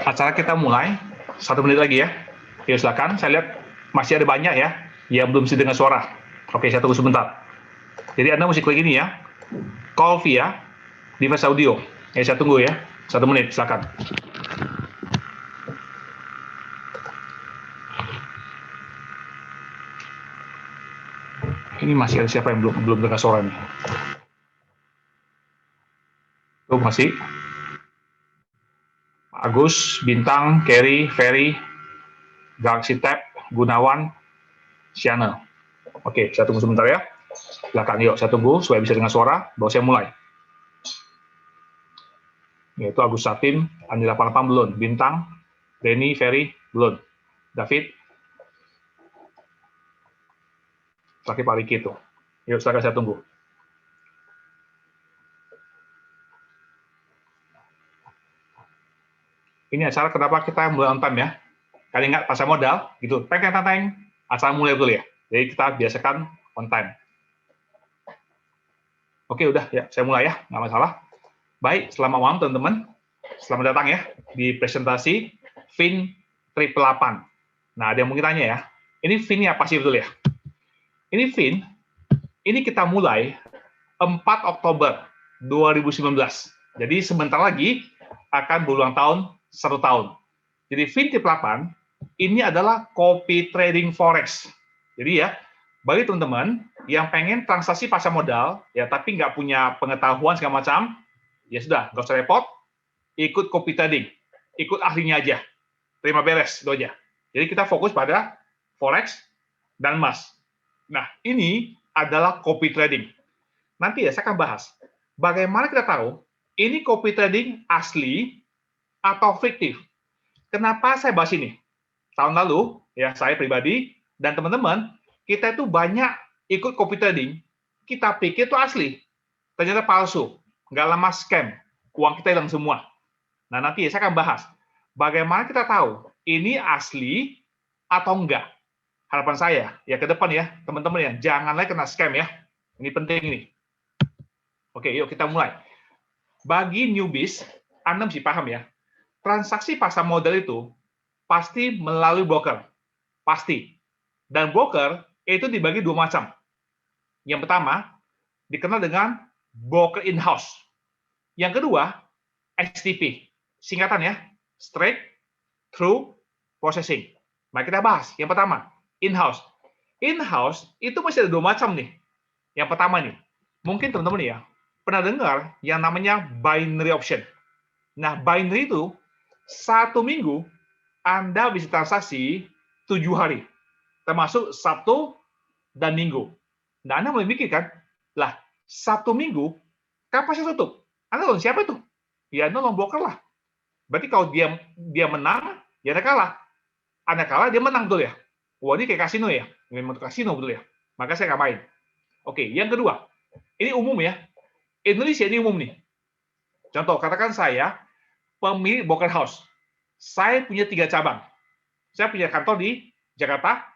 acara kita mulai. 1 menit lagi ya. Ya silakan. Saya lihat masih ada banyak ya yang belum bisa dengar suara. Oke, saya tunggu sebentar. Jadi Anda mesti klik ini ya. Call via device audio. Ya, saya tunggu ya. 1 menit, silakan. Ini masih ada siapa yang belum dengar suara nih? Tuh masih. Agus, Bintang, Kerry, Ferry, Galaxy Tab, Gunawan, Siana. Oke, saya tunggu sebentar ya. Silakan, yuk, saya tunggu supaya bisa dengar suara, baru saya mulai. Yaitu Agus Satin, Andi 88 belum, Bintang, Denny, Ferry, belum, David, pakai Pak Riki itu. Yuk, silakan saya tunggu. Ini acara kenapa kita mulai on time ya? Kalian ingat pasar modal, gitu, teng, acara mulai dulu ya. Jadi kita biasakan on time. Oke, udah ya, saya mulai ya, nggak masalah. Baik, selamat malam teman-teman. Selamat datang ya di presentasi Fin 888. Nah, ada yang mungkin tanya ya, ini Fin apa sih betul ya? Ini Fin, ini kita mulai 4 Oktober 2019. Jadi sebentar lagi akan berulang tahun 1 tahun. Jadi Fin 8 ini adalah copy trading forex. Jadi ya, bagi teman-teman yang pengen transaksi pasar modal, ya tapi nggak punya pengetahuan segala macam, ya sudah, nggak usah repot, ikut copy trading, ikut ahlinya aja, terima beres, itu aja. Jadi kita fokus pada forex dan emas. Nah, ini adalah copy trading. Nanti ya saya akan bahas, bagaimana kita tahu ini copy trading asli atau fiktif. Kenapa saya bahas ini? Tahun lalu, ya saya pribadi dan teman-teman, kita itu banyak ikut copy trading, kita pikir itu asli, ternyata palsu, nggak lama scam, uang kita hilang semua. Nah nanti ya saya akan bahas, bagaimana kita tahu ini asli atau enggak. Harapan saya, ya ke depan ya, teman-teman ya, janganlah kena scam ya, ini penting nih. Oke, yuk kita mulai. Bagi newbies, Anda mesti paham ya, transaksi pasar modal itu pasti melalui broker, pasti. Dan broker itu dibagi 2 macam. Yang pertama, dikenal dengan broker in-house. Yang kedua, STP. Singkatan ya, straight through processing. Mari kita bahas. Yang pertama, in-house. In-house itu masih ada 2 macam nih. Yang pertama nih, mungkin teman-teman ya, pernah dengar yang namanya binary option. Nah, binary itu 1 minggu Anda bisa transaksi 7 hari, termasuk Sabtu dan Minggu. Nah, Anda mulai mikir kan, lah, 1 minggu, kapan saya tutup? Anda nolong siapa itu? Ya, nolong broker lah. Berarti kalau dia menang, ya Anda kalah. Anda kalah, dia menang, betul ya? Wah, ini kayak kasino ya? Memang kasino, betul ya? Maka saya nggak main. Oke, yang kedua, ini umum ya. Indonesia ini umum nih. Contoh, katakan saya pemilik broker house. Saya punya 3 cabang. Saya punya kantor di Jakarta,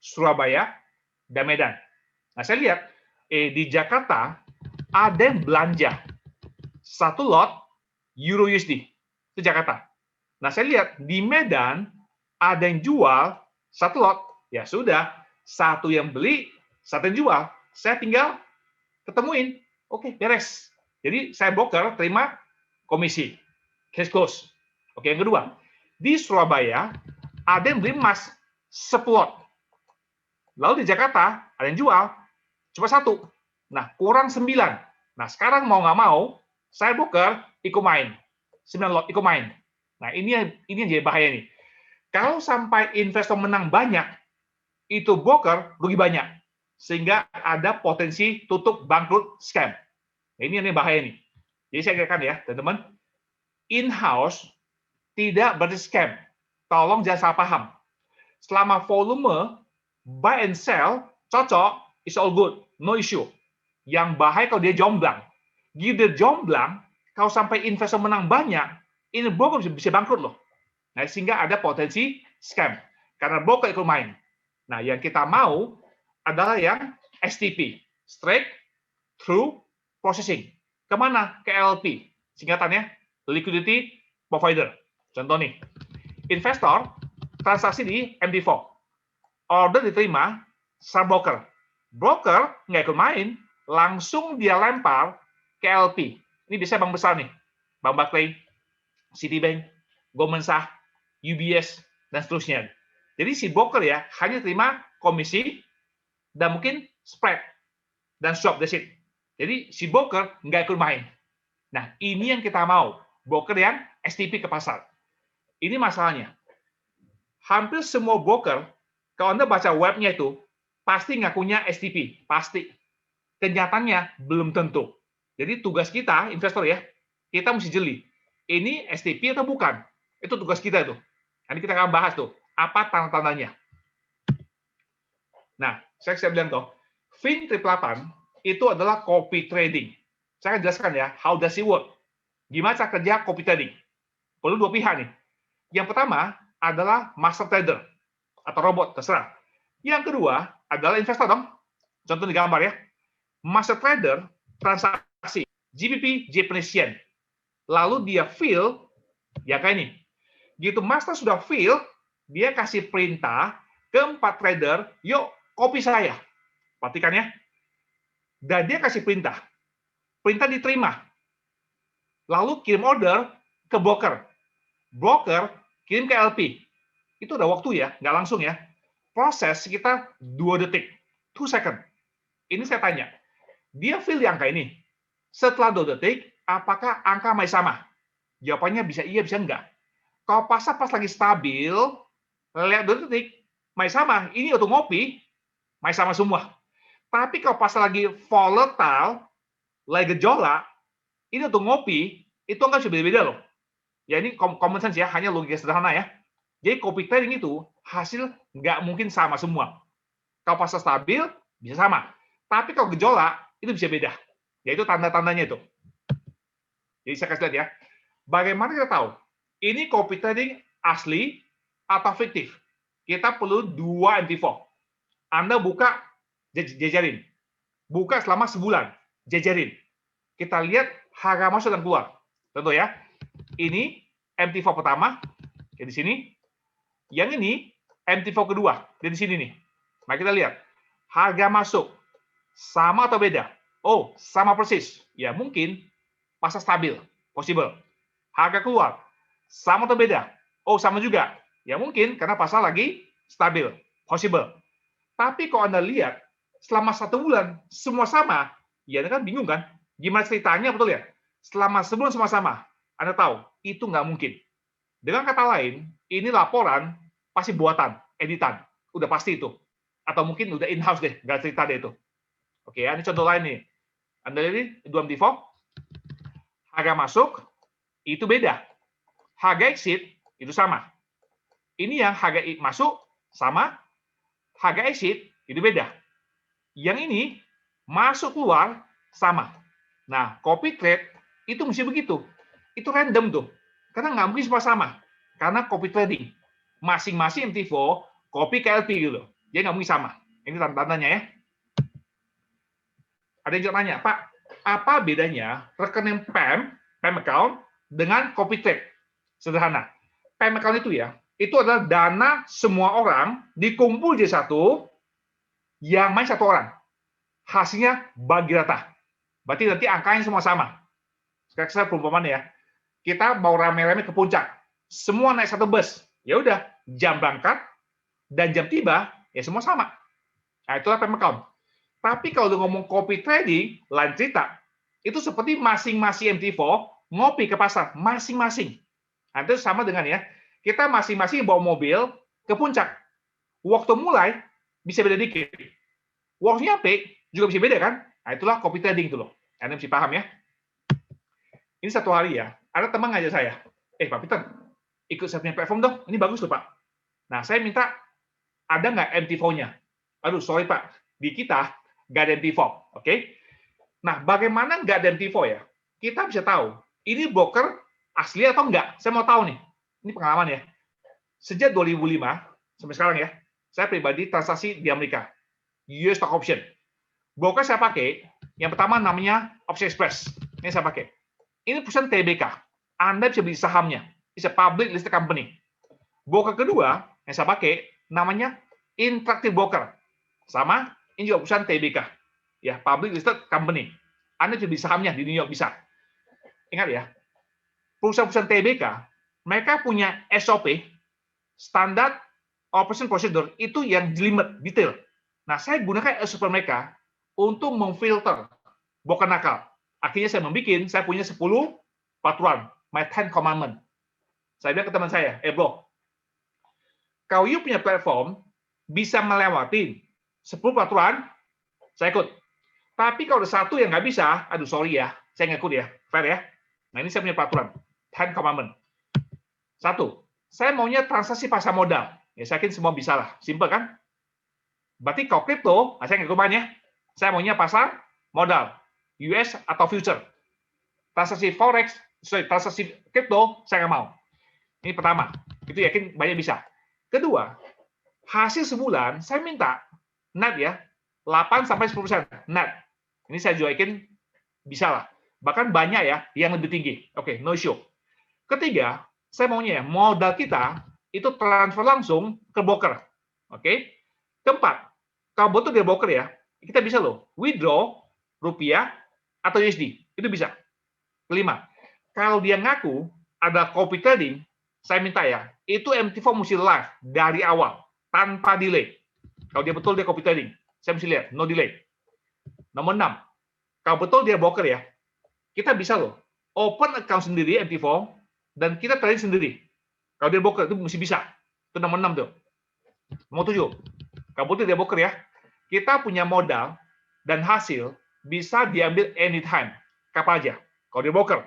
Surabaya, dan Medan. Nah, saya lihat di Jakarta ada yang belanja 1 lot Euro USD itu Jakarta. Nah, saya lihat di Medan ada yang jual 1 lot, ya sudah, 1 yang beli, 1 yang jual. Saya tinggal ketemuin, oke, beres. Jadi saya broker, terima komisi, cash close. Oke, yang kedua, di Surabaya ada yang beli emas 10 lot. Lalu di Jakarta ada yang jual cuma 1. Nah, kurang 9. Nah, sekarang mau nggak mau, saya broker ikut main. 9 lot ikut main. Nah, ini yang jadi bahaya nih. Kalau sampai investor menang banyak, itu broker rugi banyak. Sehingga ada potensi tutup bangkrut scam. Nah, ini yang bahaya nih. Jadi saya katakan ya, teman-teman, in-house tidak berarti scam. Tolong jangan salah paham. Selama volume buy and sell cocok, it's all good, no issue. Yang bahaya kalau dia jomblang. Dia jomblang, kalau sampai investor menang banyak, ini broker bisa bangkrut loh. Nah, sehingga ada potensi scam. Karena broker ikut main. Nah, yang kita mau adalah yang STP, straight through processing. Kemana? Ke LP. Singkatannya, liquidity provider. Contoh nih, investor transaksi di MT4. Order diterima sama broker. Broker nggak ikut main, langsung dia lempar ke LP. Ini biasanya bank besar nih. Bank Barclays, Citibank, Goldman Sachs, UBS, dan seterusnya. Jadi si broker ya hanya terima komisi dan mungkin spread dan swap that's it. Jadi si broker nggak ikut main. Nah, ini yang kita mau. Broker yang STP ke pasar. Ini masalahnya. Hampir semua broker, kalau Anda baca webnya itu, pasti ngakunya STP. Pasti. Kenyataannya belum tentu. Jadi tugas kita, investor ya, kita mesti jeli. Ini STP atau bukan? Itu tugas kita itu. Nanti kita akan bahas tuh, apa tanda-tandanya. Nah, saya bilang tuh, Fin 888 itu adalah copy trading. Saya akan jelaskan ya, how does it work? Gimana cara kerja copy trading? Perlu dua pihak nih. Yang pertama adalah master trader atau robot, terserah. Yang kedua adalah investor dong. Contoh di gambar ya. Master trader transaksi GBP Japanese Yen. Lalu dia fill, ya kayak ini. Gitu master sudah fill, dia kasih perintah ke 4 trader, yuk copy saya. Perhatikan ya. Dan dia kasih perintah. Perintah diterima. Lalu kirim order ke broker. Broker kirim ke LP. Itu udah waktu ya, nggak langsung ya. Proses sekitar 2 detik. 2 second. Ini saya tanya. Dia fill di angka ini. Setelah 2 detik, apakah angka masih sama? Jawabannya bisa iya, bisa enggak. Kalau pasar pas lagi stabil, lihat 2 detik, masih sama. Ini untuk ngopi, masih sama semua. Tapi kalau pasar lagi volatile, lagi gejolak, ini untuk ngopi, itu angka bisa beda-beda loh. Ya ini common sense ya, hanya logika sederhana ya. Jadi copy trading itu hasil nggak mungkin sama semua. Kalau pasar stabil, bisa sama. Tapi kalau gejolak, itu bisa beda. Yaitu tanda-tandanya itu. Jadi saya kasih lihat ya. Bagaimana kita tahu? Ini copy trading asli atau fiktif? Kita perlu 2 MT4. Anda buka, jajarin. Buka selama sebulan, jajarin. Kita lihat harga masuk dan keluar. Contoh ya. Ini MT4 pertama, di sini. Yang ini MT4 kedua, di sini nih. Nah, kita lihat. Harga masuk sama atau beda? Oh, sama persis. Ya, mungkin pasar stabil, possible. Harga keluar sama atau beda? Oh, sama juga. Ya, mungkin karena pasar lagi stabil, possible. Tapi kalau Anda lihat selama 1 bulan semua sama, ya Anda kan bingung kan? Gimana ceritanya, betul ya? Selama sebulan semua sama. Anda tahu, itu nggak mungkin. Dengan kata lain, ini laporan pasti buatan, editan. Udah pasti itu. Atau mungkin udah in-house deh, nggak cerita deh itu. Oke ya, ini contoh lain nih. Anda lihat ini, 2 MT4, harga masuk, itu beda. Harga exit, itu sama. Ini yang harga masuk, sama. Harga exit, itu beda. Yang ini, masuk keluar, sama. Nah, copy trade, itu mesti begitu. Itu random tuh. Karena nggak mungkin semua sama. Karena copy trading. Masing-masing MT4, copy ke LP gitu. Jadi nggak mungkin sama. Ini tanda-tandanya ya. Ada yang nanya, Pak, apa bedanya rekening PAM account, dengan copy trade? Sederhana. PAM account itu ya, itu adalah dana semua orang dikumpul jadi satu, yang main satu orang. Hasilnya bagi rata. Berarti nanti angkanya semua sama. Sekarang saya perumpamaan ya. Kita mau rame-rame ke puncak. Semua naik satu bus. Ya udah, jam berangkat dan jam tiba, ya semua sama. Nah, itulah PAM account. Tapi kalau udah ngomong copy trading, lain cerita. Itu seperti masing-masing MT4 ngopi ke pasar, masing-masing. Nah, itu sama dengan ya, kita masing-masing bawa mobil ke puncak. Waktu mulai, bisa beda dikit. Waktu nyampe, juga bisa beda kan? Nah, itulah copy trading itu loh. Anda mesti paham ya. Ini satu hari ya, ada teman ngajak saya, Pak Peter, ikut saya punya platform dong, ini bagus loh Pak. Nah, saya minta, ada nggak MT4-nya? Aduh, sorry Pak, di kita nggak ada MT4, oke? Nah, bagaimana nggak ada MT4 ya? Kita bisa tahu, ini broker asli atau enggak? Saya mau tahu nih, ini pengalaman ya. Sejak 2005, sampai sekarang ya, saya pribadi transaksi di Amerika, US Stock Option. Broker saya pakai, yang pertama namanya Option Express, ini saya pakai. Ini perusahaan TBK, Anda bisa beli sahamnya. is a public listed company. Broker kedua yang saya pakai namanya Interactive Broker. Sama, ini juga perusahaan TBK. Ya, public listed company. Anda bisa beli sahamnya di New York bisa. Ingat ya, perusahaan-perusahaan TBK, mereka punya SOP, standard operation procedure, itu yang jelimet, detail. Nah, saya gunakan SOP mereka untuk memfilter broker nakal. Akhirnya saya punya 10 peraturan, my 10 commandment. Saya bilang ke teman saya, bro, kalau you punya platform, bisa melewati 10 peraturan, saya ikut. Tapi kalau ada satu yang nggak bisa, aduh sorry ya, saya nggak ikut ya, fair ya. Nah ini saya punya peraturan, 10 commandment. Satu, saya maunya transaksi pasar modal. Ya saya yakin semua bisa lah, simple kan? Berarti kalau kripto, saya nggak ikut main ya. Saya maunya pasar modal, US atau future. Transaksi forex, transaksi kripto, saya nggak mau. Ini pertama, itu yakin banyak bisa. Kedua, hasil sebulan saya minta net ya 8-10% net. Ini saya juga yakin bisa lah. Bahkan banyak ya yang lebih tinggi. Oke, no issue. Ketiga, saya maunya ya, modal kita itu transfer langsung ke broker. Oke. Keempat, kalau betul dia broker ya, kita bisa loh withdraw rupiah atau USD. Itu bisa. Kelima, kalau dia ngaku ada copy trading, saya minta ya, itu MT4 mesti live dari awal, tanpa delay. Kalau dia betul dia copy trading, saya mesti lihat, no delay. Nomor 6, kalau betul dia broker ya, kita bisa loh, open account sendiri MT4, dan kita trading sendiri. Kalau dia broker, itu mesti bisa. Itu nomor 6 tuh. Nomor 7, kalau betul dia broker ya, kita punya modal dan hasil bisa diambil anytime, kapan aja. Kalau dia broker.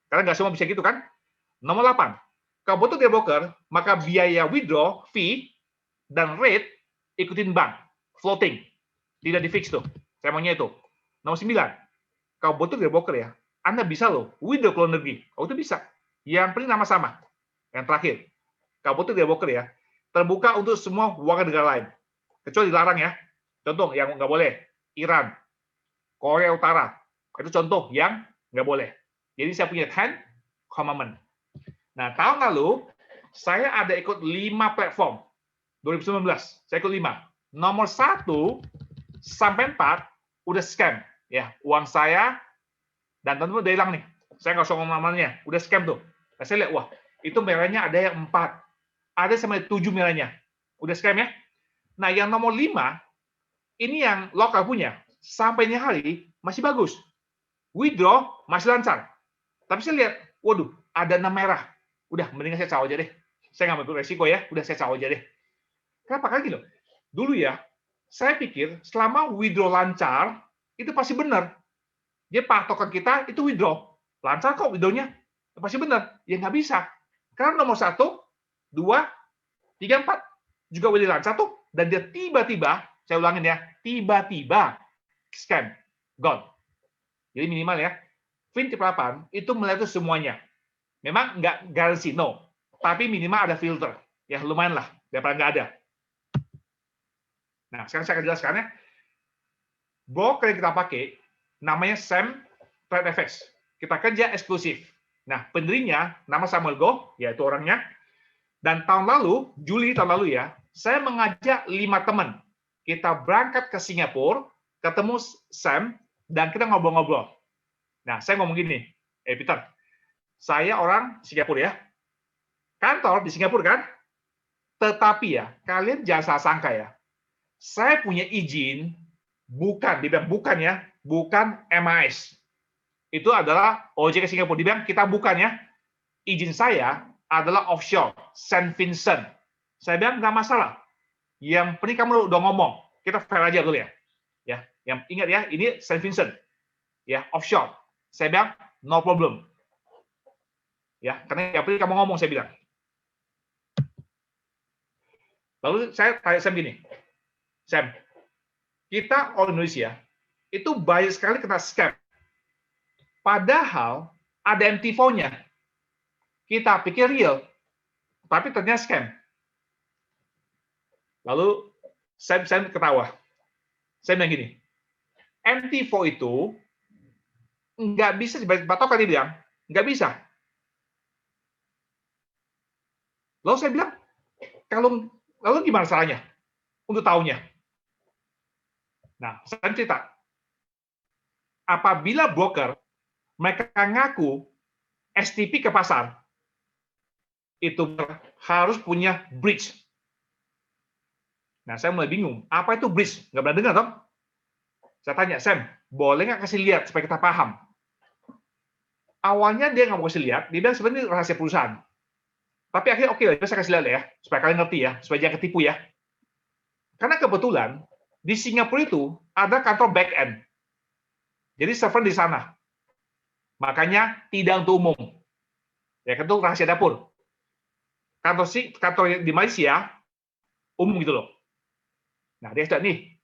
Karena nggak semua bisa gitu kan. Nomor 8, kalau betul dia broker, maka biaya withdraw, fee, dan rate ikutin bank, floating. Tidak di fix tuh. Saya maunya itu. Nomor 9, kalau betul dia broker ya, Anda bisa loh withdraw ke luar negeri. Oh itu bisa. Yang penting nama sama. Yang terakhir, kalau betul dia broker ya, terbuka untuk semua warga negara lain. Kecuali dilarang ya. Contoh yang nggak boleh, Iran, Korea Utara. Itu contoh yang nggak boleh. Jadi saya punya 10 commandment. Nah, tahun lalu, saya ada ikut 5 platform. 2019, saya ikut 5. Nomor 1 sampai 4, udah scam. Ya, uang saya, dan tentu udah hilang nih. Saya nggak usah ngomong namanya, udah scam tuh. Nah, saya lihat, wah, itu merahnya ada yang 4. Ada sampai 7 merahnya. Udah scam ya. Nah, yang nomor 5, ini yang lokal punya. Sampai ini hari, masih bagus. Withdraw, masih lancar. Tapi saya lihat, waduh, ada 6 merah. Udah, mendingan saya caw aja deh. Saya nggak mau resiko ya, udah saya caw aja deh. Kenapa? Karena gini loh, dulu ya, saya pikir selama withdraw lancar, itu pasti benar. Dia patokan kita itu withdraw. Lancar kok withdrawnya. Pasti benar. Ya nggak bisa. Karena nomor 1, 2, 3, 4 juga udah lancar tuh. Dan dia tiba-tiba, saya ulangin ya, tiba-tiba scam. Gone. Jadi minimal ya, FIN38 itu melihat semuanya. Memang nggak garansi, no. Tapi minimal ada filter. Ya lumayan lah, daripada nggak ada. Nah, sekarang saya akan jelaskan ya. Broker yang kita pakai, namanya Sam TradeFX. Kita kerja eksklusif. Nah, pendirinya, nama Samuel Goh, yaitu orangnya. Dan tahun lalu, Juli tahun lalu ya, saya mengajak 5 teman. Kita berangkat ke Singapura, ketemu Sam, dan kita ngobrol-ngobrol. Nah, saya ngomong gini, Peter, saya orang Singapura ya, kantor di Singapura kan, tetapi ya, kalian jangan salah sangka ya, saya punya izin, bukan, dibilang bukan ya, bukan MAS. Itu adalah OJK Singapura, dibilang kita bukan ya, izin saya adalah offshore, Saint Vincent. Saya bilang nggak masalah, yang penting kamu udah ngomong, kita fair aja dulu ya. Ya, yang ingat ya, ini Saint Vincent, ya offshore. Saya bilang no problem. Ya, karena yang penting kamu ngomong, saya bilang. Lalu saya tanya Sam gini, Sam, kita orang Indonesia itu banyak sekali kena scam. Padahal ada MT4-nya. Kita pikir real, tapi ternyata scam. Lalu Sam ketawa. Saya bilang gini, MT4 itu nggak bisa dipatokan, dia bilang, nggak bisa. Lalu saya bilang, lalu gimana caranya untuk tahunya? Nah, saya cerita, apabila broker mereka ngaku STP ke pasar, itu harus punya bridge. Nah, saya mulai bingung, apa itu bridge? Nggak pernah dengar, toh? Saya tanya, Sam, boleh nggak kasih lihat supaya kita paham? Awalnya dia nggak mau kasih lihat, dia bilang sebenarnya rahasia perusahaan. Tapi akhirnya oke, saya kasih lihat ya, supaya kalian ngerti ya, supaya jangan ketipu ya. Karena kebetulan di Singapura itu ada kantor back end. Jadi server di sana. Makanya tidak untuk umum. Ya, itu rahasia dapur. Kantor di Malaysia umum gitu loh. Nah, dia sudah nih,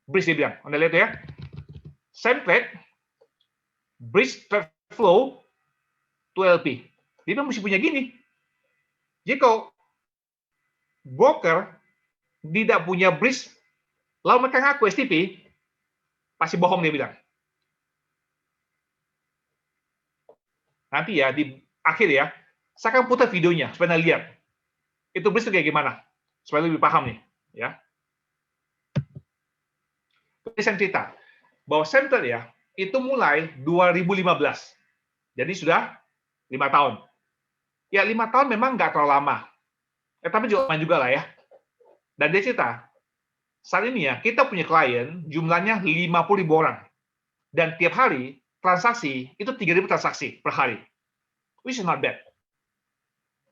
bridge dia bilang. Anda lihat ya. Template bridge trade flow to LP. Dia mesti punya gini. Jadi kalau broker tidak punya bridge, lalu mereka ngaku STP, pasti bohong dia bilang. Nanti ya, di akhir ya, saya akan putar videonya, supaya Anda lihat. Itu bridge itu kayak gimana. Supaya lebih paham nih. Ya. Saya cerita, bahwa Center ya, itu mulai 2015. Jadi sudah 5 tahun. Ya, 5 tahun memang nggak terlalu lama. Tapi juga aman juga lah ya. Dan dia cerita, saat ini ya, kita punya klien, jumlahnya 50.000 orang. Dan tiap hari, transaksi, itu 3.000 transaksi per hari. Which is not bad.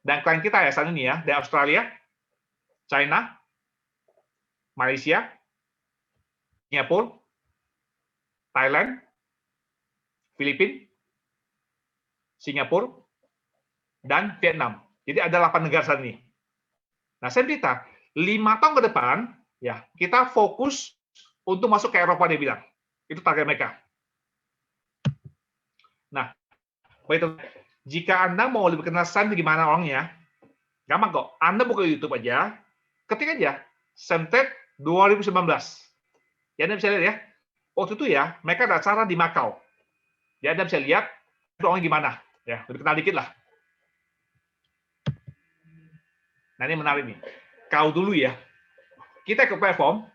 Dan klien kita ya, saat ini ya, dari Australia, China, Malaysia, Singapura, Thailand, Filipina, Singapura, dan Vietnam. Jadi ada 8 negara saat ini. Nah, saya cerita, 5 tahun ke depan, ya kita fokus untuk masuk ke Eropa, dia bilang. Itu target mereka. Nah, baik, jika Anda mau lebih kenal Sam gimana orangnya, gampang kok. Anda buka YouTube aja, ketik aja, Samtech 2019. Ya, Anda bisa lihat ya. Waktu itu ya, mereka ada acara di Macau. Ya, Anda bisa lihat orangnya gimana. Ya, lebih kenal dikit lah. Nah, ini menarik nih. Kau dulu ya, kita ke platform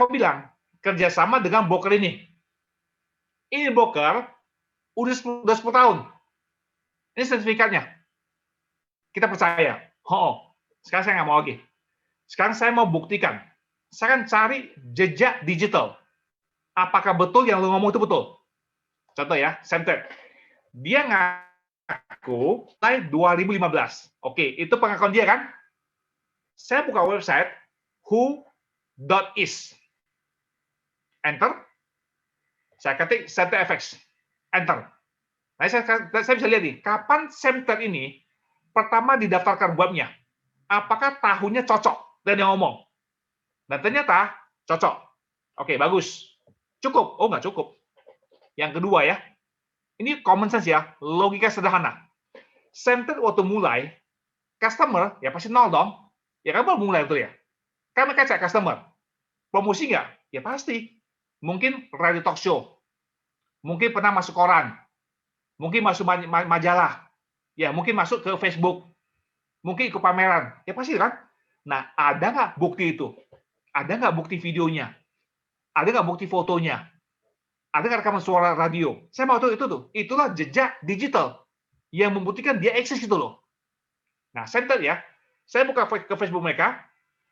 bilang, kerjasama dengan broker ini. Ini broker, udah 10 tahun. Ini sertifikatnya. Kita percaya. Sekarang saya nggak mau lagi. Sekarang saya mau buktikan. Saya akan cari jejak digital. Apakah betul yang lo ngomong itu betul? Contoh ya, Samtech. Dia ngaku mulai 2015. Oke, itu pengakuan dia kan? Saya buka website who.is. Enter. Saya ketik SamTechFX. Enter. Nah, saya bisa lihat nih, kapan Samtech ini pertama didaftarkan webnya. Apakah tahunnya cocok dan yang ngomong? Dan ternyata cocok. Oke, bagus. Cukup? Oh, nggak cukup. Yang kedua ya, ini common sense ya, logika sederhana. Samtech waktu mulai, customer, ya pasti nol dong. Ya kan baru mulai itu ya. Kan mereka cek customer. Promosi nggak? Ya pasti. Mungkin radio talk show. Mungkin pernah masuk koran. Mungkin masuk majalah. Ya, mungkin masuk ke Facebook. Mungkin ikut pameran. Ya pasti kan? Nah, ada nggak bukti itu? Ada nggak bukti videonya? Ada nggak bukti fotonya? Ada nggak rekaman suara radio? Saya mau tahu itu tuh. Itulah jejak digital yang membuktikan dia eksis gitu loh. Nah, Samtech ya, saya buka ke Facebook mereka,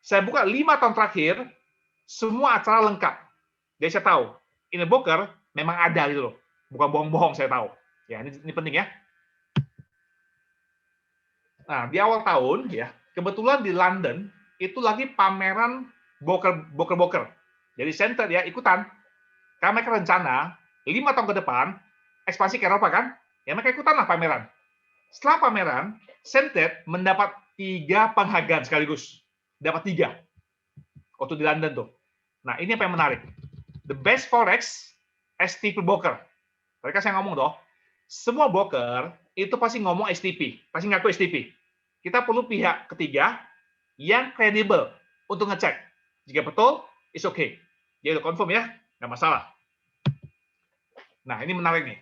saya buka 5 tahun terakhir, semua acara lengkap. Jadi saya tahu, ini broker memang ada gitu loh. Bukan bohong-bohong, saya tahu. Ya, ini penting ya. Nah, di awal tahun ya, kebetulan di London itu lagi pameran broker. Jadi Samtech ya ikutan. Karena mereka rencana 5 tahun ke depan ekspansi ke Eropa kan, ya mereka ikutan lah pameran. Setelah pameran, Samtech mendapat 3 penghargaan sekaligus. Dapat 3 waktu di London tuh. Nah, ini apa yang menarik. The best forex STP broker. Mereka saya ngomong dong, semua broker itu pasti ngomong STP, pasti ngaku STP. Kita perlu pihak ketiga yang kredibel untuk ngecek. Jika betul, it's okay. Jadi confirm ya, nggak masalah. Nah, ini menarik nih.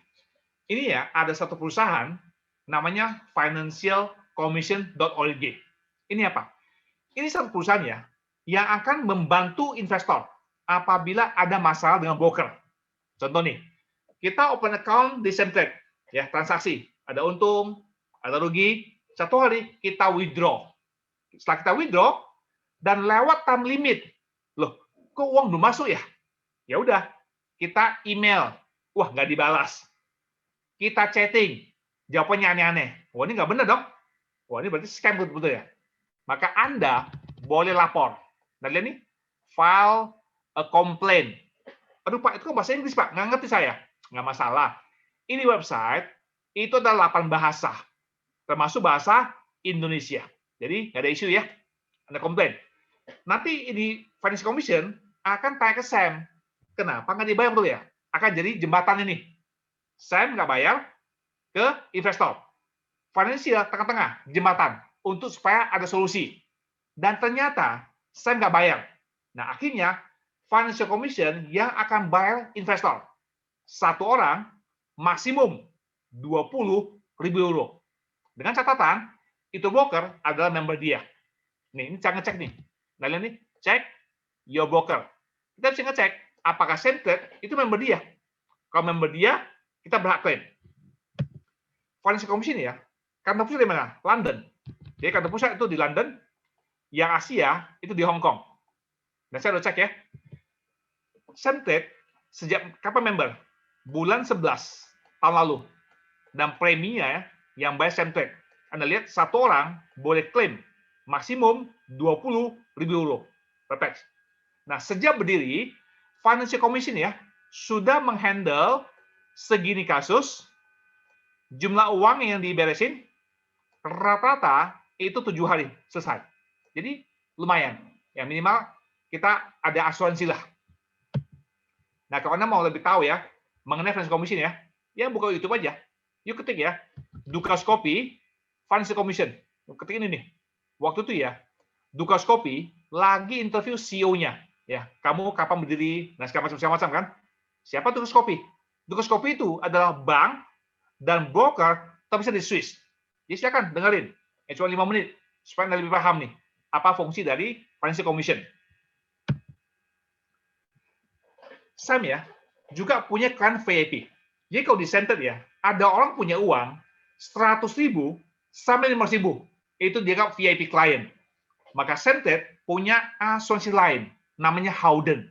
Ini ya, ada satu perusahaan namanya Financial Commission.org. Ini apa? Ini satu perusahaan ya, yang akan membantu investor apabila ada masalah dengan broker. Contoh nih, kita open account di Centrate, ya, transaksi, ada untung, ada rugi, satu hari kita withdraw. Setelah kita withdraw, dan lewat time limit, loh, kok uang belum masuk ya? Ya udah, kita email, wah nggak dibalas. Kita chatting, jawabannya aneh-aneh. Wah ini nggak benar dong. Wah ini berarti scam betul-betul ya. Maka Anda boleh lapor. Nah lihat nih, file a complaint. Aduh Pak, itu kan bahasa Inggris Pak, nggak ngerti saya. Nggak masalah. Ini website, itu adalah 8 bahasa. Termasuk bahasa Indonesia. Jadi nggak ada isu ya, Anda komplain. Nanti ini Financial Commission akan tanya ke Sam, kenapa nggak dibayar betul ya? Akan jadi jembatan ini. Sam nggak bayar ke investor. Financial tengah-tengah, jembatan, untuk supaya ada solusi. Dan ternyata Sam nggak bayar. Nah, akhirnya Financial Commission yang akan bayar investor. Satu orang maksimum 20.000 euro. Dengan catatan, itu broker adalah member dia. Nih, ini cara ngecek nih. Nah, lihat nih, cek your broker. Kita bisa ngecek apakah Centrate itu member dia. Kalau member dia, kita berhak klaim. Financial Commission ya, kantor pusat di mana? London. Jadi kantor pusat itu di London, yang Asia itu di Hong Kong. Dan saya udah cek ya. Centrate sejak kapan member? Bulan 11 tahun lalu. Dan preminya ya, yang bayar Centrate. Anda lihat satu orang boleh klaim maksimum 20.000 euro per patch. Nah, sejak berdiri, Financial Commission ya sudah menghandle segini kasus, jumlah uang yang diberesin rata-rata itu 7 hari selesai. Jadi lumayan. Ya minimal kita ada asuransi lah. Nah, kalau Anda mau lebih tahu ya mengenai Financial Commission ya, ya buka YouTube aja. Yuk ketik ya, Dukaskopi Financial Commission. Ketik ini nih. Waktu itu ya, Dukaskopi lagi interview CEO-nya. Ya, kamu kapan berdiri? Nah, segala macam kan? Siapa Dukaskopi? Dukaskopi itu adalah bank dan broker tapi bisa di Swiss. Jadi silakan dengerin. Cuma 5 menit supaya Anda lebih paham nih apa fungsi dari Financial Commission. Sam ya juga punya klien VIP. Jadi kalau di Centrate ya, ada orang punya uang 100.000 sampai 500.000. Itu dianggap VIP klien. Maka Centrate punya asuransi lain, namanya Howden.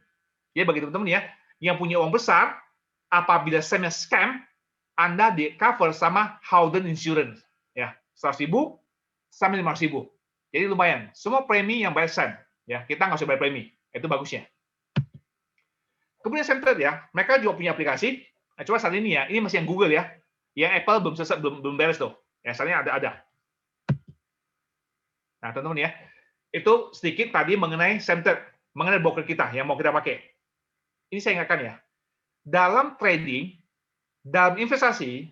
Ya bagi teman-teman ya, yang punya uang besar, apabila Sam scam, Anda di cover sama Howden Insurance. Ya, 100.000 sampai 500.000. Jadi lumayan. Semua premi yang bayar Sam. Ya, kita nggak usah bayar premi. Itu bagusnya. Kemudian Centrate ya, mereka juga punya aplikasi. Nah, coba saat ini ya, ini masih yang Google ya. Yang Apple belum selesai, belum beres tuh. Ya, soalnya ada. Nah, teman-teman ya, itu sedikit tadi mengenai Centrate, mengenai broker kita yang mau kita pakai. Ini saya ingatkan ya, dalam trading, dalam investasi,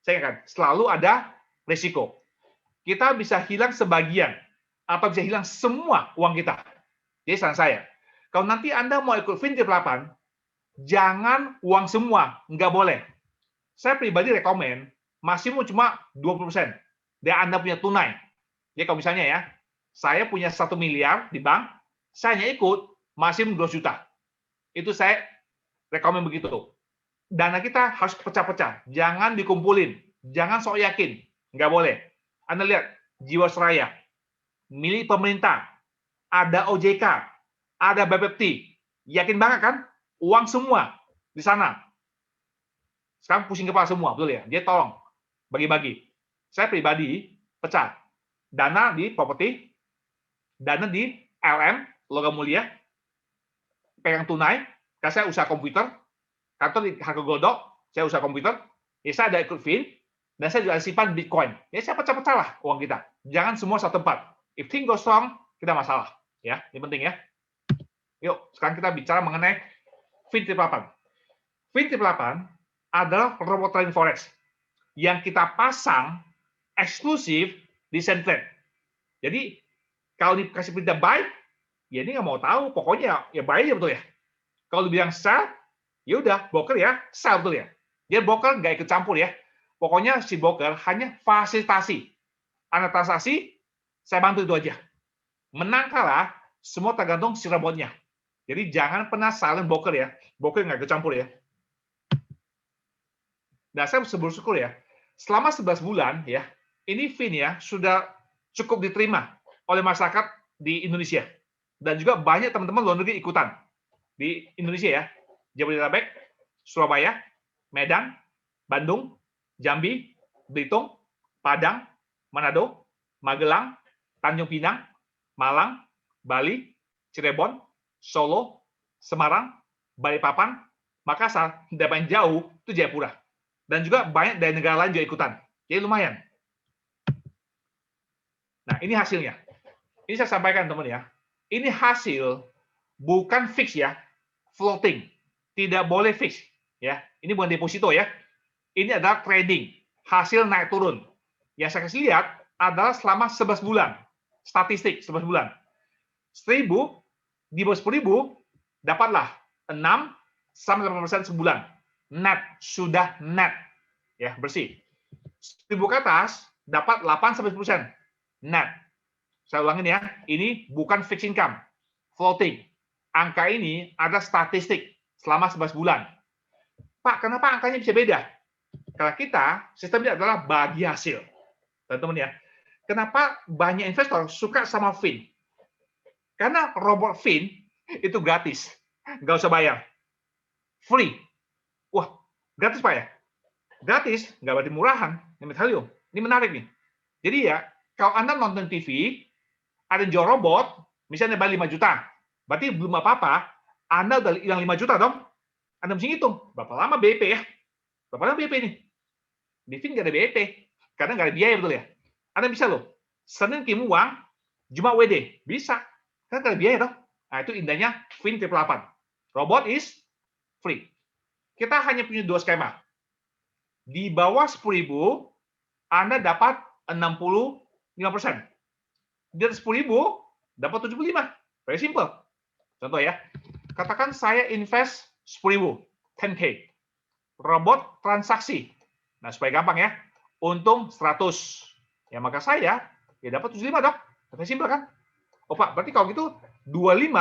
saya ingatkan, selalu ada risiko. Kita bisa hilang sebagian, atau bisa hilang semua uang kita. Jadi saran saya, kalau nanti Anda mau ikut FinTrip 8, jangan uang semua, nggak boleh. Saya pribadi rekomen, maksimum cuma 20%. Dan Anda punya tunai. Jadi kalau misalnya ya, saya punya 1 miliar di bank, saya hanya ikut maksimum 2 juta. Itu saya rekomen begitu. Dana kita harus pecah-pecah, jangan dikumpulin, jangan sok yakin, nggak boleh. Anda lihat, Jiwasraya, milik pemerintah, ada OJK, ada BPPT, yakin banget kan? Uang semua di sana. Sekarang pusing kepala semua, betul ya? Dia tolong bagi-bagi. Saya pribadi pecah. Dana di properti, dana di LM, logam mulia, pegang tunai, karena saya usaha komputer, kantor di Harga Godok, saya usaha komputer, ya saya ada ikut Fin, dan saya juga simpan Bitcoin. Ya saya pecah-pecah lah uang kita. Jangan semua satu tempat. If thing goes wrong, kita masalah. Ya, ini penting ya. Yuk, sekarang kita bicara mengenai FinTrip 8. FinTrip 8 adalah robot trading forex yang kita pasang eksklusif di Centrate. Jadi, kalau dikasih perintah buy, ya ini nggak mau tahu, pokoknya ya buy aja betul ya. Kalau dibilang sell, ya udah, broker ya, sell betul ya. Dia broker nggak ikut campur ya. Pokoknya si broker hanya fasilitasi. Anda transaksi, saya bantu itu aja. Menang kalah, semua tergantung si robotnya. Jadi jangan pernah silent broker ya. Broker nggak kecampur ya. Nah, saya bersyukur ya. Selama 11 bulan ya, ini Fin ya sudah cukup diterima oleh masyarakat di Indonesia. Dan juga banyak teman-teman luar negeri ikutan di Indonesia ya. Jabodetabek, Surabaya, Medan, Bandung, Jambi, Belitung, Padang, Manado, Magelang, Tanjung Pinang, Malang, Bali, Cirebon, Solo, Semarang, Balikpapan, Makassar, dan paling jauh itu Jayapura. Dan juga banyak dari negara lain juga ikutan. Jadi lumayan. Nah, ini hasilnya. Ini saya sampaikan teman ya. Ini hasil bukan fix ya, floating. Tidak boleh fix ya. Ini bukan deposito ya. Ini adalah trading, hasil naik turun. Yang saya kasih lihat adalah selama 11 bulan. Statistik 11 bulan. 1.000 di bawah 10.000 dapatlah 6-8% sebulan. Net, sudah net. Ya, bersih. 1.000 ke atas dapat 8-10% net. Saya ulangin ya, ini bukan fixed income, floating. Angka ini ada statistik selama 11 bulan. Pak, kenapa angkanya bisa beda? Karena kita, sistemnya adalah bagi hasil. Teman-teman ya, kenapa banyak investor suka sama Fin? Karena robot Fin itu gratis, nggak usah bayar. Free. Wah, gratis Pak ya? Gratis, nggak berarti murahan. Ini menarik nih. Jadi ya, kalau Anda nonton TV, ada yang jual robot, misalnya bayar 5 juta, berarti belum apa-apa, Anda udah hilang 5 juta dong. Anda mesti hitung, berapa lama BIP ya? Berapa lama BIP ini? Di Fin nggak ada BIP, karena nggak ada biaya, betul ya? Anda bisa loh, Senin kirim uang, Jumat WD, bisa. Karena nggak ada biaya dong. Nah, itu indahnya Fin 888. Robot is free. Kita hanya punya 2 skema. Di bawah 10.000, Anda dapat 65%. Di atas 10.000, dapat 75. Very simple. Contoh ya, katakan saya invest 10.000, 10K. Robot transaksi. Nah, supaya gampang ya, untung 100. Ya, maka saya ya dapat 75 dok. Very simple kan? Oh Pak, berarti kalau gitu 25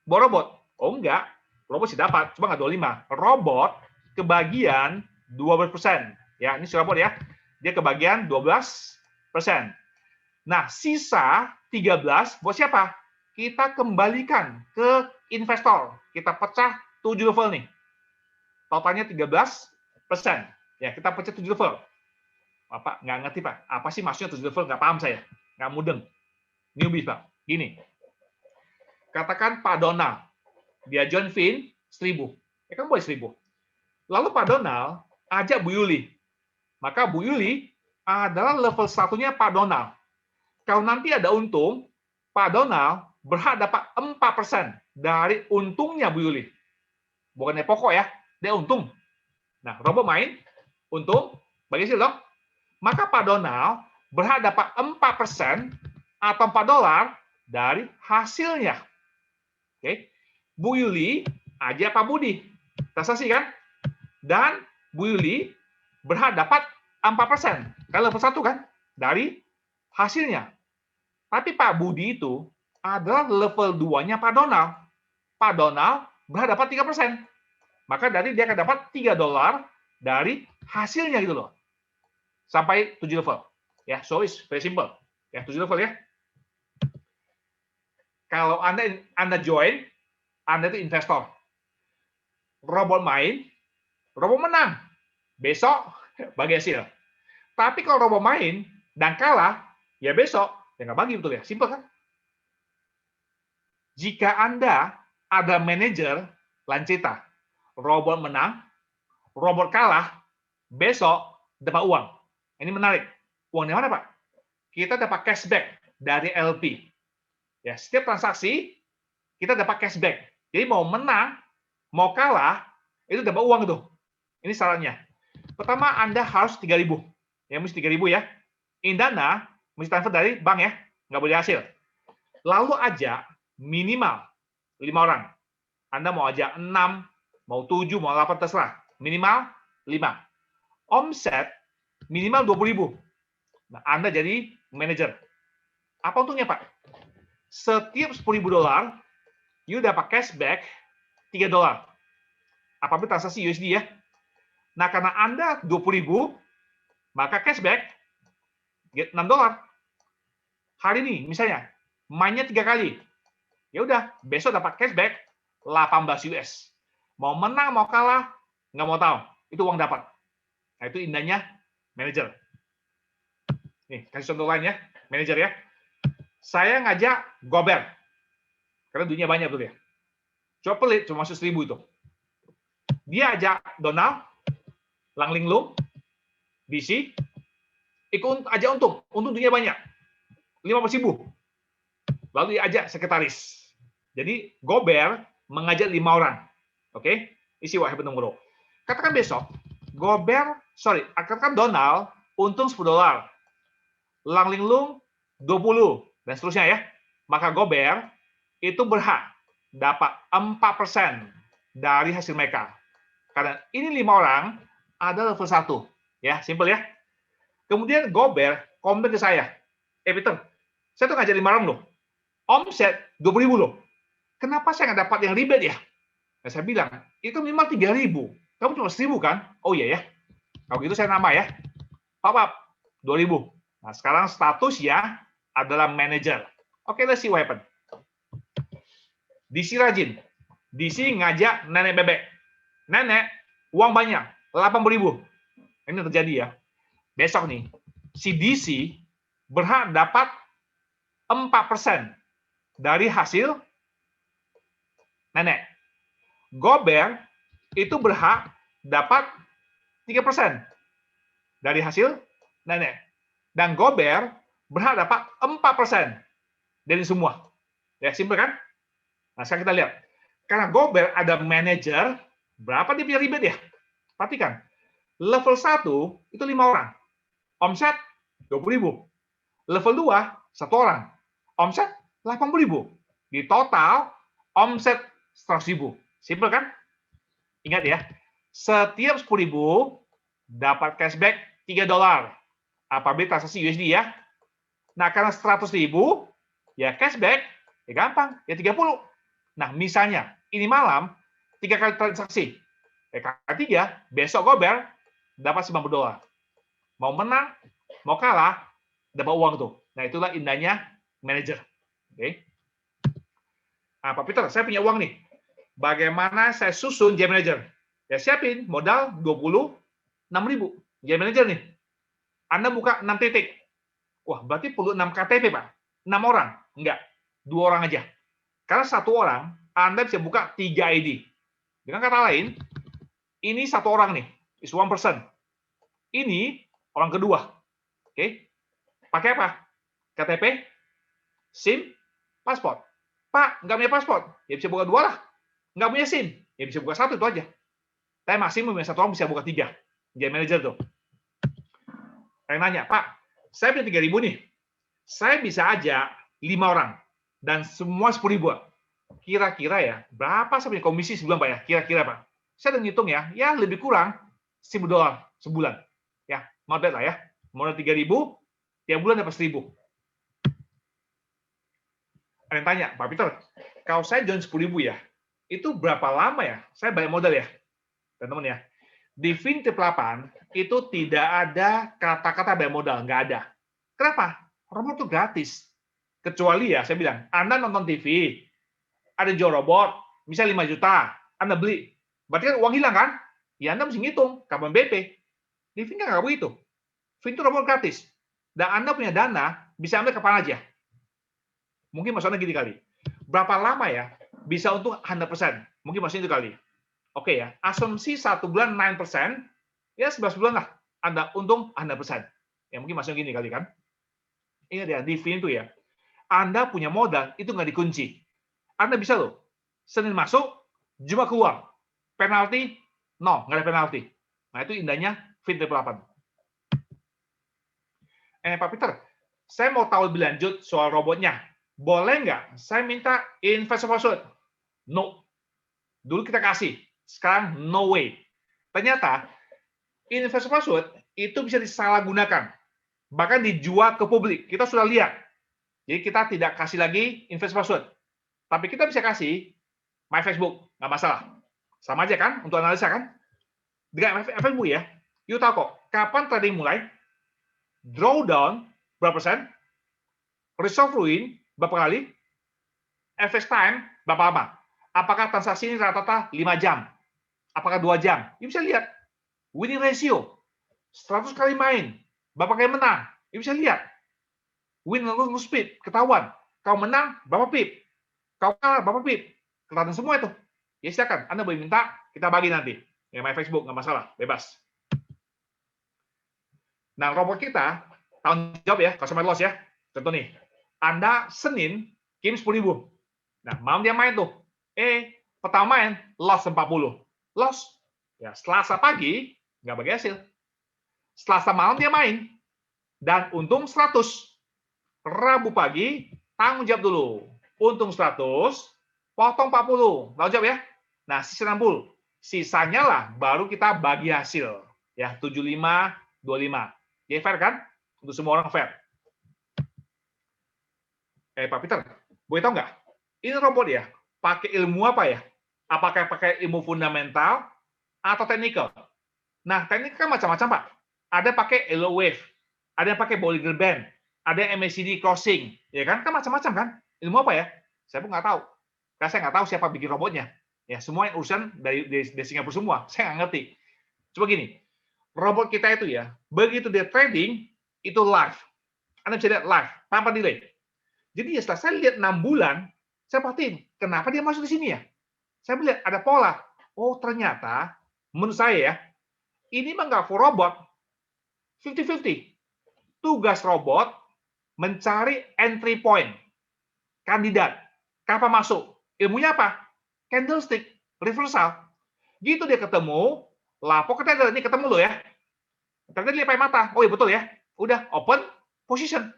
bawa robot. Oh enggak, robot sih dapat, cuma nggak 25. Robot kebagian 12%. Ya, ini si robot ya. Dia kebagian 12%. Nah, sisa 13 buat siapa? Kita kembalikan ke investor. Kita pecah 7 level nih. Totalnya 13%. Ya, kita pecah 7 level. Pak, nggak ngerti Pak. Apa sih maksudnya 7 level? Nggak paham saya. Nggak mudeng. Newbie Pak. Gini. Katakan Pak Donald. Dia join Fin 1.000. Ya kan boleh 1.000. Lalu Pak Donald ajak Bu Yuli. Maka Bu Yuli adalah level satunya Pak Donald. Kalau nanti ada untung, Pak Donald berhak dapat 4% dari untungnya Bu Yuli. Bukannya pokok ya, dia untung. Nah, robot main, untung, bagi hasil dong. Maka Pak Donald berhak dapat 4% atau $4 dari hasilnya. Oke. Bu Yuli ajak Pak Budi. Transaksi kan? Dan Bu Yuli berhak dapat 4%. Kan level 1 kan? Dari hasilnya. Tapi Pak Budi itu adalah level 2-nya Pak Donald. Pak Donald berhak dapat 3%. Maka dari dia akan dapat $3 dari hasilnya gitu loh. Sampai 7 level. Ya, so it's very simple. Ya, 7 level ya. Kalau Anda join, Anda itu investor. Robot main, robot menang. Besok bagi hasil. Tapi kalau robot main dan kalah, ya besok ya nggak bagi, betul ya? Simple kan? Jika Anda ada manajer Lanceta, robot menang, robot kalah, besok dapat uang. Ini menarik. Uang dari mana, Pak? Kita dapat cashback dari LP. Ya, setiap transaksi kita dapat cashback. Jadi mau menang, mau kalah, itu dapat uang tuh. Ini syaratnya. Pertama, Anda harus 3.000. Ya, mesti 3.000 ya. Indana mesti transfer dari bank ya, nggak boleh hasil. Lalu ajak minimal 5 orang. Anda mau ajak 6, mau 7, mau 8, terserah. Minimal 5. Omset minimal 20.000. Nah, Anda jadi manager. Apa untungnya, Pak? Setiap $10.000, you dapat cashback $3. Apabila transaksi USD ya. Nah, karena Anda 20.000, maka cashback $6. Hari ini, misalnya, mainnya 3 kali. Ya udah, besok dapat cashback 18 US. Mau menang, mau kalah, nggak mau tahu. Itu uang dapat. Nah, itu indahnya manajer. Nih, kasih contoh lain ya, manajer ya. Saya ngajak Gobert. Karena dunia banyak tuh ya. Coba pelit, cuma masuk 1.000 itu. Dia ajak Donald, Lang Linglung, DC, ikut ajak untung dunia banyak. 15.000. Lalu dia ajak sekretaris. Jadi Gobert mengajak 5 orang. Oke? Isi what happened tomorrow. Katakan besok, katakan Donald untung $10. Lang Linglung 20 dan seterusnya ya. Maka Gobert itu berhak dapat 4% dari hasil mereka. Karena ini 5 orang ada level 1. Ya, simple ya. Kemudian Gobert komplain ke saya. Peter, saya tuh ngajak 5 orang loh. Omset 20.000 loh. Kenapa saya nggak dapat yang ribet ya? Nah, saya bilang, itu minimal 3.000. Kamu cuma 1.000 kan? Oh iya ya. Kalau gitu saya nambah ya. Pak, 2.000. Nah, sekarang status ya adalah manager. Oke, let's see what happen. DC rajin. DC ngajak nenek bebek. Nenek, uang banyak. 80.000. Ini terjadi ya. Besok nih, si DC berhak dapat 4% dari hasil nenek. Gobert itu berhak dapat 3% dari hasil nenek. Dan Gobert berhak dapat 4% dari semua. Ya, simpel kan? Nah, sekarang kita lihat. Karena Gobert ada manajer, berapa dia punya ribet ya? Perhatikan. Level 1 itu 5 orang. Omset 20.000. Level 2, 1 orang. Omset 80.000. Di total, omset 100.000. Simpel kan? Ingat ya, setiap 10.000 dapat cashback $3. Apabila transaksi USD ya. Nah, karena 100.000, ya cashback, ya gampang, ya 30. Nah, misalnya, ini malam, 3 kali transaksi. Kali 3, besok Gobert dapat $90. Mau menang, mau kalah, dapat uang tuh. Nah, itulah indahnya manajer. Oke. Nah, Pak Peter, saya punya uang nih. Bagaimana saya susun Game Manager? Ya siapin modal 26.000. Game Manager nih. Anda buka 6 titik. Wah, berarti perlu 6 KTP, Pak. 6 orang? Enggak. 2 orang aja. Karena 1 orang, Anda bisa buka 3 ID. Dengan kata lain, ini 1 orang nih. Is 1 person. Ini orang kedua. Oke. Pakai apa? KTP, SIM, paspor. Pak, nggak punya paspor. Ya bisa buka 2 lah. Nggak punya SIM. Ya bisa buka 1 itu aja. Tapi maksimum 1 orang bisa buka 3. Game Manager tuh. Yang nanya, Pak, saya punya 3.000 nih. Saya bisa aja 5 orang. Dan semua 10.000. Kira-kira ya, berapa saya punya komisi sebulan, Pak ya? Kira-kira, Pak. Saya udah ngitung ya, ya lebih kurang $1.000 sebulan. Ya, not bad lah ya. Modal 3.000, tiap bulan dapat 1.000. Ada yang tanya, Pak Peter, kalau saya join 10.000 ya, itu berapa lama ya? Saya bayar modal ya, teman-teman ya. Di Fin8 itu tidak ada kata-kata bayar modal, nggak ada. Kenapa? Robot itu gratis. Kecuali ya, saya bilang, Anda nonton TV, ada jual robot, misalnya 5 juta, Anda beli. Berarti kan uang hilang kan? Ya Anda mesti ngitung, kapan BP. Di Fin nggak begitu. Fin itu robot gratis. Dan Anda punya dana, bisa ambil kapan aja. Mungkin maksudnya gini kali. Berapa lama ya bisa untung 100%? Mungkin maksudnya itu kali. Oke ya, asumsi 1 bulan 9%, ya 11 bulan lah Anda untung 100%. Ya mungkin maksudnya gini kali kan. Ingat ya, di Fin itu ya, Anda punya modal, itu nggak dikunci. Anda bisa loh, Senin masuk, Jumat keluar. Penalti, no, nggak ada penalti. Nah itu indahnya Fin8. Pak Peter, saya mau tahu lebih lanjut soal robotnya. Boleh nggak saya minta investor password? No. Dulu kita kasih, sekarang no way. Ternyata investor password itu bisa disalahgunakan. bahkan dijual ke publik. Kita sudah lihat. Jadi kita tidak kasih lagi invest password. Tapi kita bisa kasih My Facebook, nggak masalah. Sama aja kan, untuk analisa kan? Dengan Facebook ya, you tahu kok, kapan trading mulai, drawdown berapa persen, resolve ruin berapa kali, FX time berapa lama. Apakah transaksi ini rata-rata 5 jam? Apakah 2 jam? You bisa lihat. Winning ratio, 100 kali main, berapa kali menang? You bisa lihat. Win and lose speed, ketahuan. Kau menang, berapa pip? Kau kalah, berapa pip? Kelihatan semua itu. Ya silakan, Anda boleh minta, kita bagi nanti. Ya, My Facebook, nggak masalah, bebas. Nah, robot kita, tanggung jawab ya, customer loss ya. Contoh nih, Anda Senin, kirim 10.000. Nah, malam dia main tuh. Pertama main, loss 40. Loss. Ya, Selasa pagi, nggak bagi hasil. Selasa malam dia main, dan untung 100. Rabu pagi, tanggung jawab dulu. Untung 100, potong 40. Tanggung jawab ya. Nah, sisa 60. Sisanya lah baru kita bagi hasil. Ya, 75, 25. Jadi fair kan? Untuk semua orang fair. Pak Peter, boleh tahu nggak? Ini robot ya, pakai ilmu apa ya? Apakah pakai ilmu fundamental atau technical? Nah, teknik kan macam-macam, Pak. Ada pakai Elo Wave, ada yang pakai Bollinger Band, ada yang MACD crossing, ya kan? Kan macam-macam kan? Ilmu apa ya? Saya pun nggak tahu. Karena saya nggak tahu siapa bikin robotnya. Ya, semua yang urusan dari Singapura semua. Saya nggak ngerti. Coba gini, robot kita itu ya, begitu dia trading, itu live. Anda bisa lihat live, tanpa delay. Jadi ya setelah saya lihat 6 bulan, saya perhatiin, kenapa dia masuk di sini ya? Saya melihat ada pola. Oh, ternyata, menurut saya ya, ini mah nggak full robot. 50-50. Tugas robot mencari entry point. Kandidat. Kapan masuk? Ilmunya apa? Candlestick. Reversal. Gitu dia ketemu, lapor ke trader. Ini ketemu lo ya. Trader lihat pakai mata. Oh iya betul ya. Udah, open position.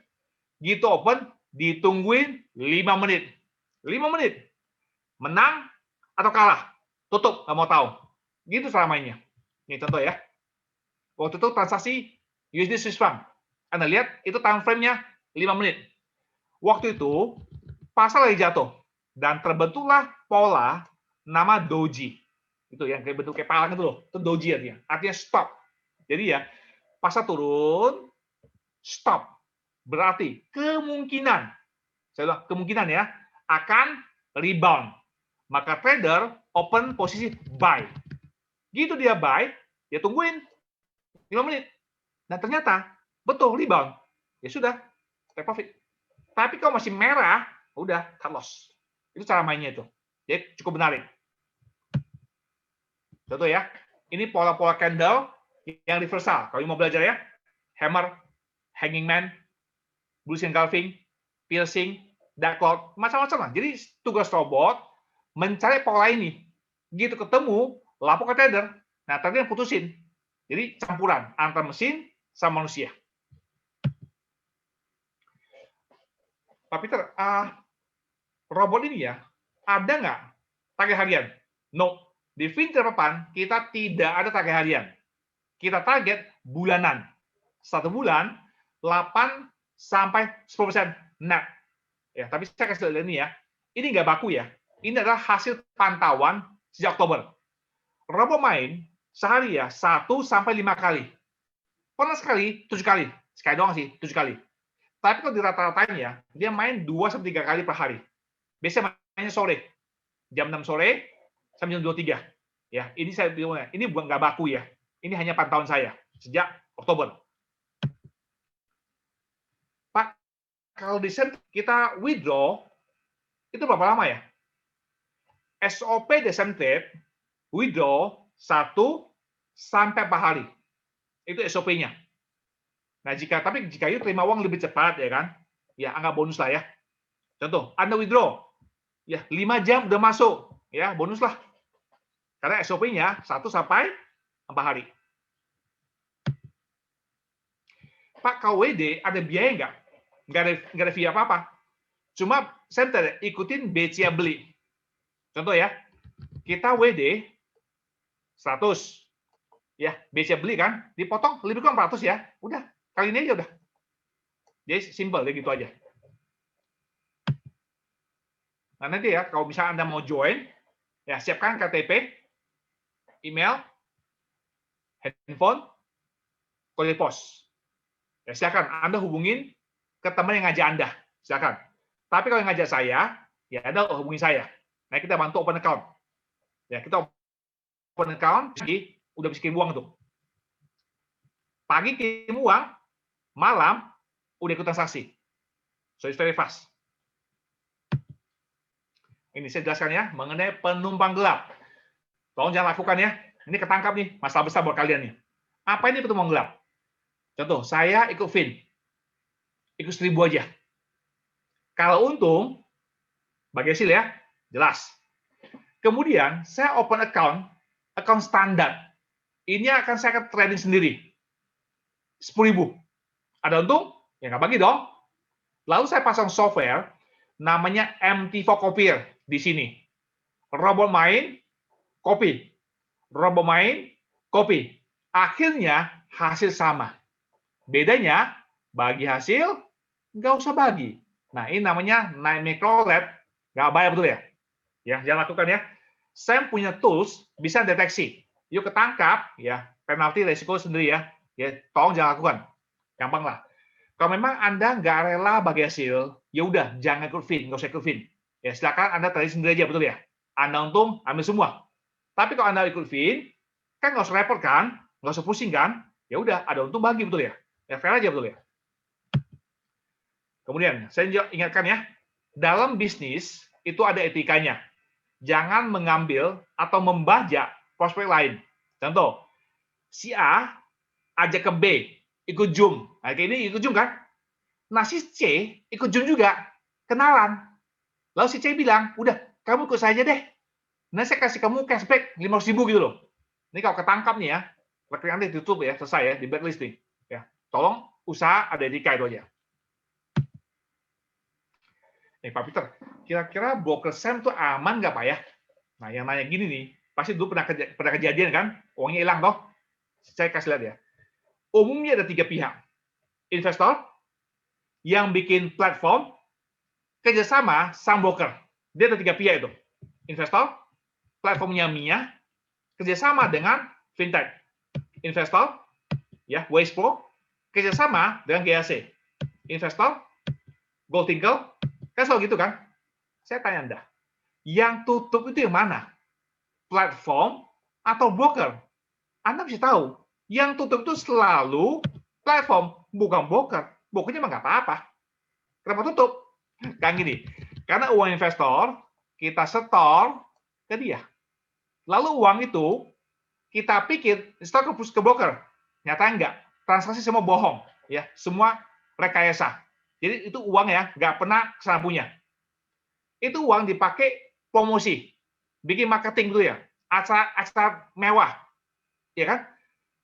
Gitu open, ditungguin 5 menit. 5 menit. Menang atau kalah? Tutup, nggak mau tahu. Gitu selamanya. Ini contoh ya. Waktu itu transaksi USD Swiss franc. Anda lihat, itu time frame-nya 5 menit. Waktu itu, pasar lagi jatuh. Dan terbentuklah pola nama doji. Itu yang kayak bentuk kayak palang itu loh. Itu doji artinya. Artinya stop. Jadi ya, pasar turun, stop. Berarti kemungkinan, saya bilang kemungkinan ya, akan rebound. Maka trader open posisi buy. Gitu dia buy, dia tungguin 5 menit. Dan ternyata betul rebound. Ya sudah, take profit. Tapi kalau masih merah, udah cut loss. Itu cara mainnya itu. Jadi cukup menarik. Contoh ya, ini pola-pola candle yang reversal. Kalau mau belajar ya, hammer, hanging man, bullish engulfing, piercing, dark cloud, macam-macam lah. Jadi tugas robot mencari pola ini. Gitu ketemu, lapor ke trader. Nah, trader yang putusin. Jadi campuran antara mesin sama manusia. Pak Peter, robot ini ya, ada nggak target harian? No. Di FinTradePapan, kita tidak ada target harian. Kita target bulanan. 1 bulan, 8 sampai 10% net. Ya, tapi saya kasih lihat ini ya. Ini nggak baku ya. Ini adalah hasil pantauan sejak Oktober. Robot main sehari ya 1 sampai 5 kali. Pernah sekali 7 kali. Sekali doang sih, 7 kali. Tapi kalau di rata-ratain ya, dia main 2 sampai 3 kali per hari. Biasanya mainnya sore. Jam 6 sore sampai jam 23. Ya, ini saya bilang, ini bukan nggak baku ya. Ini hanya pantauan saya sejak Oktober. Pak, kalau di kita withdraw, itu berapa lama ya? SOP Decentrate, withdraw 1 sampai 4 hari. Itu SOP-nya. Nah, jika you terima uang lebih cepat, ya kan? Ya, anggap bonus lah ya. Contoh, Anda withdraw. Ya, 5 jam udah masuk. Ya, bonus lah. Karena SOP-nya 1 sampai 4 hari. Pak, KWD ada biaya nggak? Nggak ada fee apa-apa. Cuma saya ikutin BCA beli. Contoh ya, kita WD 100. Ya, BCA beli kan, dipotong lebih kurang 400 ya. Udah, kali ini aja udah. Jadi simple, dia gitu aja. Nah, nanti ya, kalau misalnya Anda mau join, ya siapkan KTP, email, handphone, kode pos. Ya, silakan Anda hubungin ke teman yang ngajak Anda. Silakan. Tapi kalau yang ngajak saya, ya Anda hubungi saya. Nah, kita bantu open account. Ya, kita open account, udah bisa kirim uang tuh. Pagi kirim uang, malam udah ikut transaksi. So it's very fast. Ini saya jelaskan ya mengenai penumpang gelap. Tolong jangan lakukan ya. Ini ketangkap nih, masalah besar buat kalian nih. Apa ini penumpang gelap? Contoh, saya ikut Fin. Ikut 1.000 aja. Kalau untung, bagi hasil ya, jelas. Kemudian, saya open account standar. Ini akan saya akan trading sendiri. 10.000. Ada untung? Ya nggak bagi dong. Lalu saya pasang software, namanya MT4 Copier di sini. Robot main, copy. Robot main, copy. Akhirnya, hasil sama. Bedanya, bagi hasil, nggak usah bagi. Nah, ini namanya Nightmare Crawler, nggak bayar betul ya? Ya, jangan lakukan ya. Saya punya tools, bisa deteksi. Yuk ketangkap, ya, penalti resiko sendiri ya. Ya, tolong jangan lakukan. Gampang lah. Kalau memang Anda nggak rela bagi hasil, ya udah, jangan ikut Fin, nggak usah ikut Fin. Ya, silakan Anda tadi sendiri aja, betul ya? Anda untung, ambil semua. Tapi kalau Anda ikut Fin, kan nggak usah repot kan? Nggak usah pusing kan? Ya udah, ada untung bagi, betul ya? Ya, fair aja, betul ya? Kemudian, saya ingatkan ya, dalam bisnis itu ada etikanya. Jangan mengambil atau membajak prospek lain. Contoh, si A ajak ke B, ikut Zoom. Nah, kayak ini ikut Zoom kan? Nah, si C ikut Zoom juga, kenalan. Lalu si C bilang, udah, kamu ikut saja deh. Nah, saya kasih kamu cashback 500.000 gitu loh. Ini kalau ketangkap nih ya, rekening Anda ditutup ya, selesai ya, di blacklist nih. Ya, tolong usaha ada etika itu aja. Pak Peter, kira-kira broker Sam tuh aman nggak Pak ya? Nah, yang nanya gini nih, pasti dulu pernah kejadian kan, uangnya hilang toh? Saya kasih lihat ya. Umumnya ada 3 pihak. Investor, yang bikin platform, kerjasama, sang broker. Dia ada 3 pihak itu. Investor, platformnya Mia, kerjasama dengan fintech. Investor, ya, Wastepro, kerjasama dengan GAC. Investor, GoTinkle, kan selalu gitu kan? Saya tanya Anda, yang tutup itu yang mana? Platform atau broker? Anda bisa tahu, yang tutup itu selalu platform, bukan broker. Brokernya mah nggak apa-apa. Kenapa tutup? Kan gini, karena uang investor kita setor ke dia. Lalu uang itu kita pikir setor ke broker. Nyata enggak. Transaksi semua bohong. Ya, semua rekayasa. Jadi itu uang ya, nggak pernah kesana punya. Itu uang dipakai promosi. Bikin marketing dulu ya. Acara mewah. Ya kan?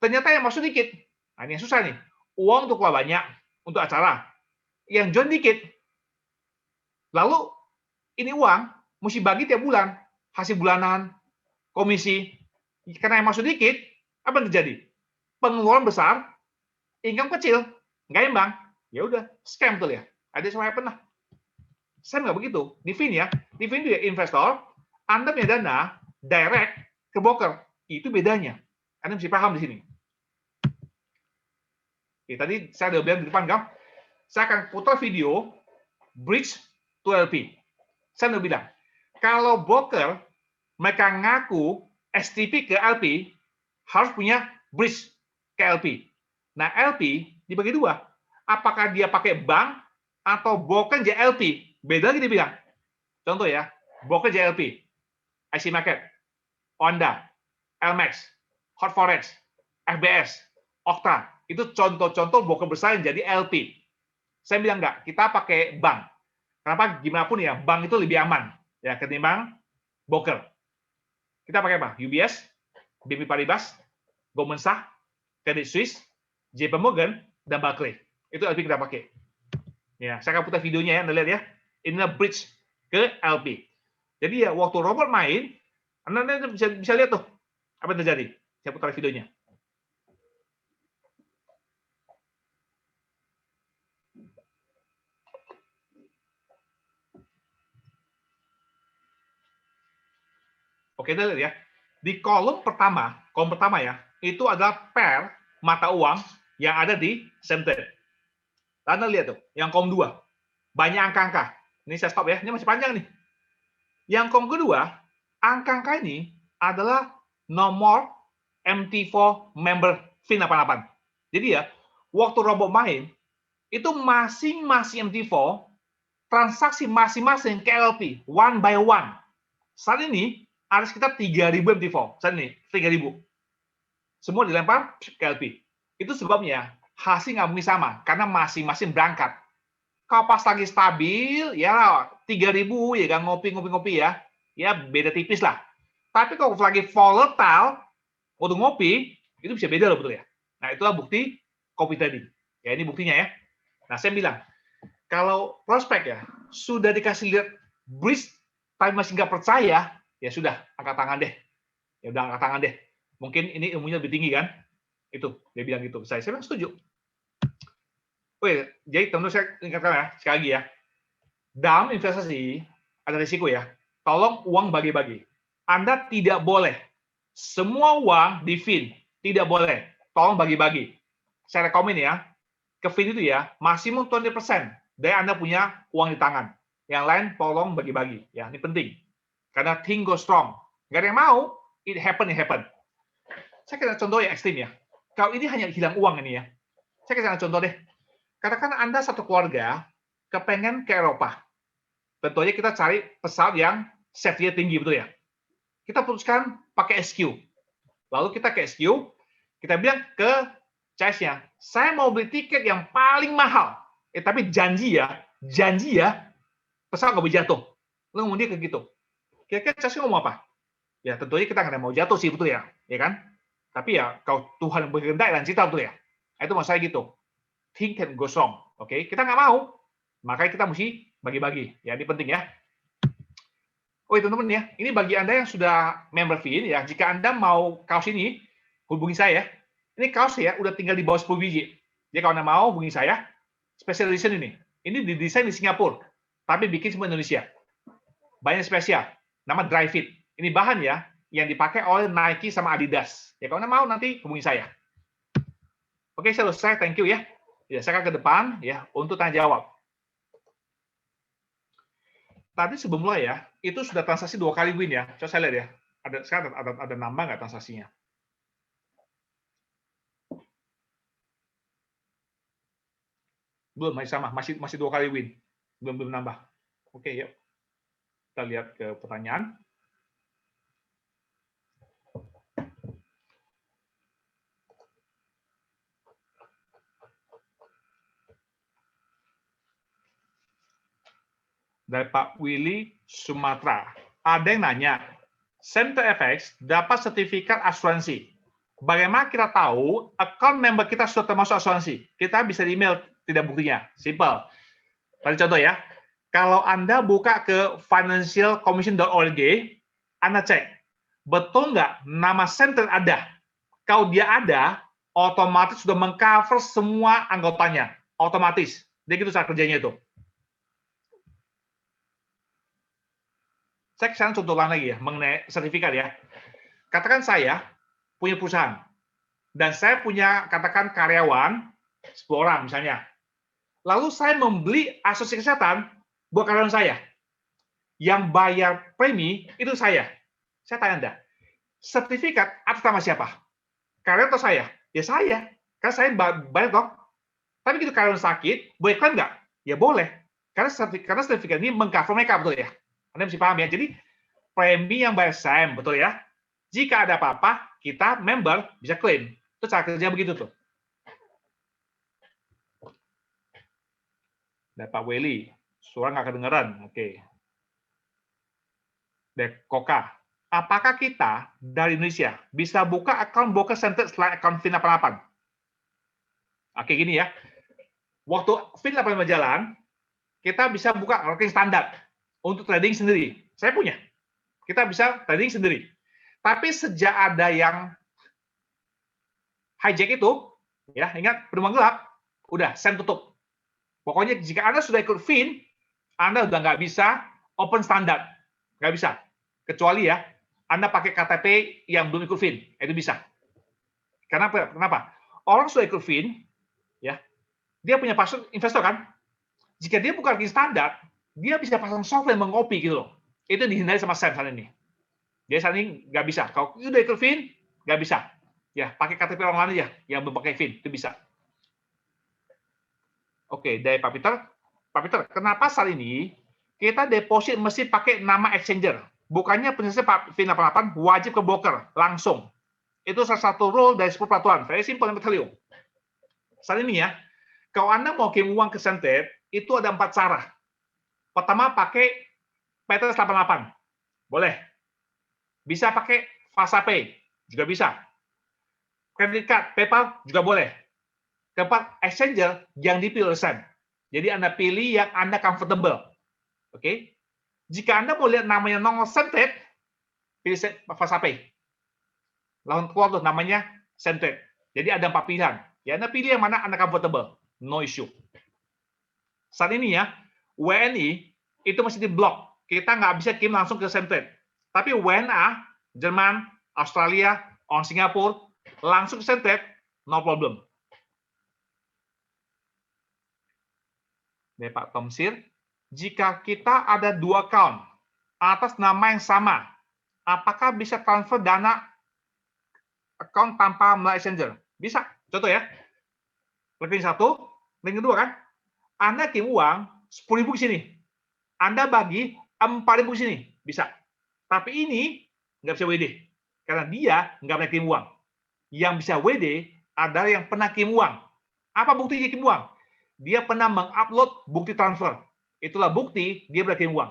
Ternyata yang masuk dikit. Nah, ini yang susah nih. Uang untuk keluar banyak untuk acara. Yang join dikit. Lalu ini uang mesti bagi tiap bulan. Hasil bulanan, komisi. Karena yang masuk dikit, apa yang terjadi? Pengeluaran besar, income kecil, nggak imbang. Ya udah, scam tuh ya. Ada yang pernah. Saya nggak begitu. Di Fin ya, di Fin itu ya investor, Anda punya dana direct ke broker. Itu bedanya. Anda mesti paham di sini. Oke, tadi saya udah bilang di depan kan, saya akan putar video bridge to LP. Saya udah bilang, kalau broker mereka ngaku STP ke LP, harus punya bridge ke LP. Nah, LP dibagi 2. Apakah dia pakai bank atau broker JLP? Beda lagi dia bilang. Contoh ya, broker JLP, IC Market, Honda, LMAX, Hot Forex, FBS, Okta. Itu contoh-contoh broker besar yang jadi LP. Saya bilang enggak, kita pakai bank. Kenapa? Gimana pun ya, bank itu lebih aman ya ketimbang broker. Kita pakai apa? UBS, BNP Paribas, Goldman Sachs, Credit Suisse, JP Morgan, dan Barclays. Itu LP kita pakai. Ya, saya akan putar videonya ya, Anda lihat ya. Inilah bridge ke LP. Jadi ya, waktu robot main, Anda bisa lihat tuh apa yang terjadi. Saya putar videonya. Oke, kita lihat ya. Di kolom pertama ya, itu adalah pair mata uang yang ada di same trade. Anda lihat tuh, yang kolom 2, banyak angka-angka. Ini saya stop ya, ini masih panjang nih. Yang kolom kedua, angka-angka ini adalah nomor MT4 member FIN88. Jadi ya, waktu robot main, itu masing-masing MT4, transaksi masing-masing KLP, one by one. Saat ini, ada sekitar 3.000 MT4. Saat ini, 3.000. Semua dilempar KLP. Itu sebabnya, hasil nggak mungkin sama, karena masing-masing berangkat. Kalau pas lagi stabil, ya 3.000, ya kan, ngopi ya beda tipis lah. Tapi kalau lagi volatile, waktu ngopi, itu bisa beda loh, betul ya. Nah, itulah bukti copy trading. Ya, ini buktinya ya. Nah, saya bilang, kalau prospek ya, sudah dikasih lihat brief, tapi masih nggak percaya, ya sudah, angkat tangan deh. Ya udah, angkat tangan deh. Mungkin ini ilmunya lebih tinggi kan? Itu, dia bilang gitu. Saya bilang setuju. Jadi tentu saya ingatkan ya, sekali lagi ya. Dalam investasi, ada risiko ya. Tolong uang bagi-bagi. Anda tidak boleh semua uang di FIN, tidak boleh. Tolong bagi-bagi. Saya rekomen ya, ke FIN itu ya, maksimum 20% dari Anda punya uang di tangan. Yang lain tolong bagi-bagi. Ya, ini penting. Karena thing go strong. Nggak ada yang mau, it happen. Saya kasih contoh yang ekstrim ya. Kalau ini hanya hilang uang ini ya. Saya kasih contoh deh. Katakan Anda satu keluarga kepengen ke Eropa. Tentunya kita cari pesawat yang safety-nya tinggi, betul ya? Kita putuskan pakai SQ. Lalu kita ke SQ, kita bilang ke CAS-nya, saya mau beli tiket yang paling mahal. Tapi janji ya, pesawat nggak boleh jatuh. Lalu ngomong dia kayak gitu. Kira-kira CAS ngomong apa? Ya tentunya kita nggak mau jatuh sih, betul ya? Ya kan? Tapi ya, kalau Tuhan berkehendak dan cita, betul ya? Itu maksud saya gitu. Think can go wrong. Oke, kita nggak mau. Makanya kita mesti bagi-bagi. Ya, ini penting ya. Oh, teman-teman ya, ini bagi Anda yang sudah member FIN ya, jika Anda mau kaos ini, hubungi saya. Ini kaos ya, udah tinggal di bawah 10 biji. Jadi kalau Anda mau, hubungi saya. Special edition ini. Ini didesain di Singapura, tapi bikin semua Indonesia. Banyak spesial. Nama Dry Fit. Ini bahan ya, yang dipakai oleh Nike sama Adidas. Ya, kalau Anda mau, nanti hubungi saya. Oke, selesai. Thank you ya. Ya, saya akan ke depan ya untuk tanya jawab. Tadi sebelum mulai ya, itu sudah transaksi 2 kali win ya. Coba saya lihat ya. Sekarang ada nambah nggak transaksinya? Belum, masih sama. Masih 2 kali win. Belum nambah. Oke, yuk. Kita lihat ke pertanyaan. Dari Pak Willy Sumatera. Ada yang nanya, Center FX dapat sertifikat asuransi. Bagaimana kita tahu account member kita sudah termasuk asuransi? Kita bisa di email, tidak buktinya. Simple. Tadi contoh ya, kalau Anda buka ke financialcommission.org, Anda cek, betul nggak nama center ada? Kalau dia ada, otomatis sudah mengcover semua anggotanya. Otomatis. Jadi itu cara kerjanya itu. Saya sekarang contoh lain lagi ya, mengenai sertifikat ya. Katakan saya punya perusahaan, dan saya punya, katakan karyawan, 10 orang misalnya. Lalu saya membeli asuransi kesehatan buat karyawan saya. Yang bayar premi, itu saya. Saya tanya Anda, sertifikat atas nama siapa? Karyawan atau saya? Ya saya. Karena saya bayar toh. Tapi gitu karyawan sakit, boleh klaim nggak? Ya boleh. Karena sertifikat ini mengcover mereka, betul ya? Anda mesti paham ya. Jadi, premi yang bayar Sam, betul ya? Jika ada apa-apa, kita member bisa klaim. Itu cara kerja begitu tuh. Dari Pak Welly, suara nggak kedengeran. Oke. Dari Koka, apakah kita dari Indonesia bisa buka account broker center selain account FIN88? Oke, gini ya. Waktu FIN88 jalan, kita bisa buka rekening standar untuk trading sendiri. Saya punya. Kita bisa trading sendiri. Tapi sejak ada yang hijack itu, ya ingat penumpang gelap, udah SEM tutup. Pokoknya jika Anda sudah ikut FIN, Anda udah nggak bisa open standar, nggak bisa. Kecuali ya Anda pakai KTP yang belum ikut VIN, itu bisa. Kenapa? Orang sudah ikut VIN, ya, dia punya password investor kan? Jika dia bukan rekening standar, dia bisa pasang software mengopi gitu loh. Itu dihindari sama Sam saat ini. Dia saat ini nggak bisa. Kalau udah ikut VIN, nggak bisa. Ya, pakai KTP orang lain aja yang belum pakai VIN, itu bisa. Oke, dari Pak Peter. Pak Peter, kenapa saat ini kita deposit mesti pakai nama exchanger? Bukannya prinsipnya Pak VIN 88 wajib ke broker langsung. Itu salah satu rule dari 10 peraturan. Very simple, yang tell you. Saat ini ya, kalau Anda mau kirim uang ke Centet, itu ada 4 cara. Pertama, pakai PTS 88. Boleh. Bisa pakai FasaPay. Juga bisa. Credit card, PayPal juga boleh. Keempat, exchanger yang dipilih oleh Sam. Jadi Anda pilih yang Anda comfortable. Oke? Jika Anda mau lihat namanya nongol Centet, pilih FasaPay. Lalu keluar tuh namanya Centet. Jadi ada 4 pilihan. Ya Anda pilih yang mana Anda comfortable. No issue. Saat ini ya, WNI itu masih diblok. Kita nggak bisa kirim langsung ke Centet. Tapi WNA, Jerman, Australia, orang Singapura, langsung ke Centet, no problem. Dari Pak Tomsir, jika kita ada 2 account atas nama yang sama, apakah bisa transfer dana account tanpa melalui exchanger? Bisa. Contoh ya, rekening 1, rekening 2 kan, Anda kirim uang 10.000 ke sini, Anda bagi 4.000 ke sini, bisa. Tapi ini nggak bisa WD, karena dia nggak pernah kirim uang. Yang bisa WD adalah yang pernah kirim uang. Apa bukti dia kirim uang? Dia pernah mengupload bukti transfer. Itulah bukti dia pernah kirim uang.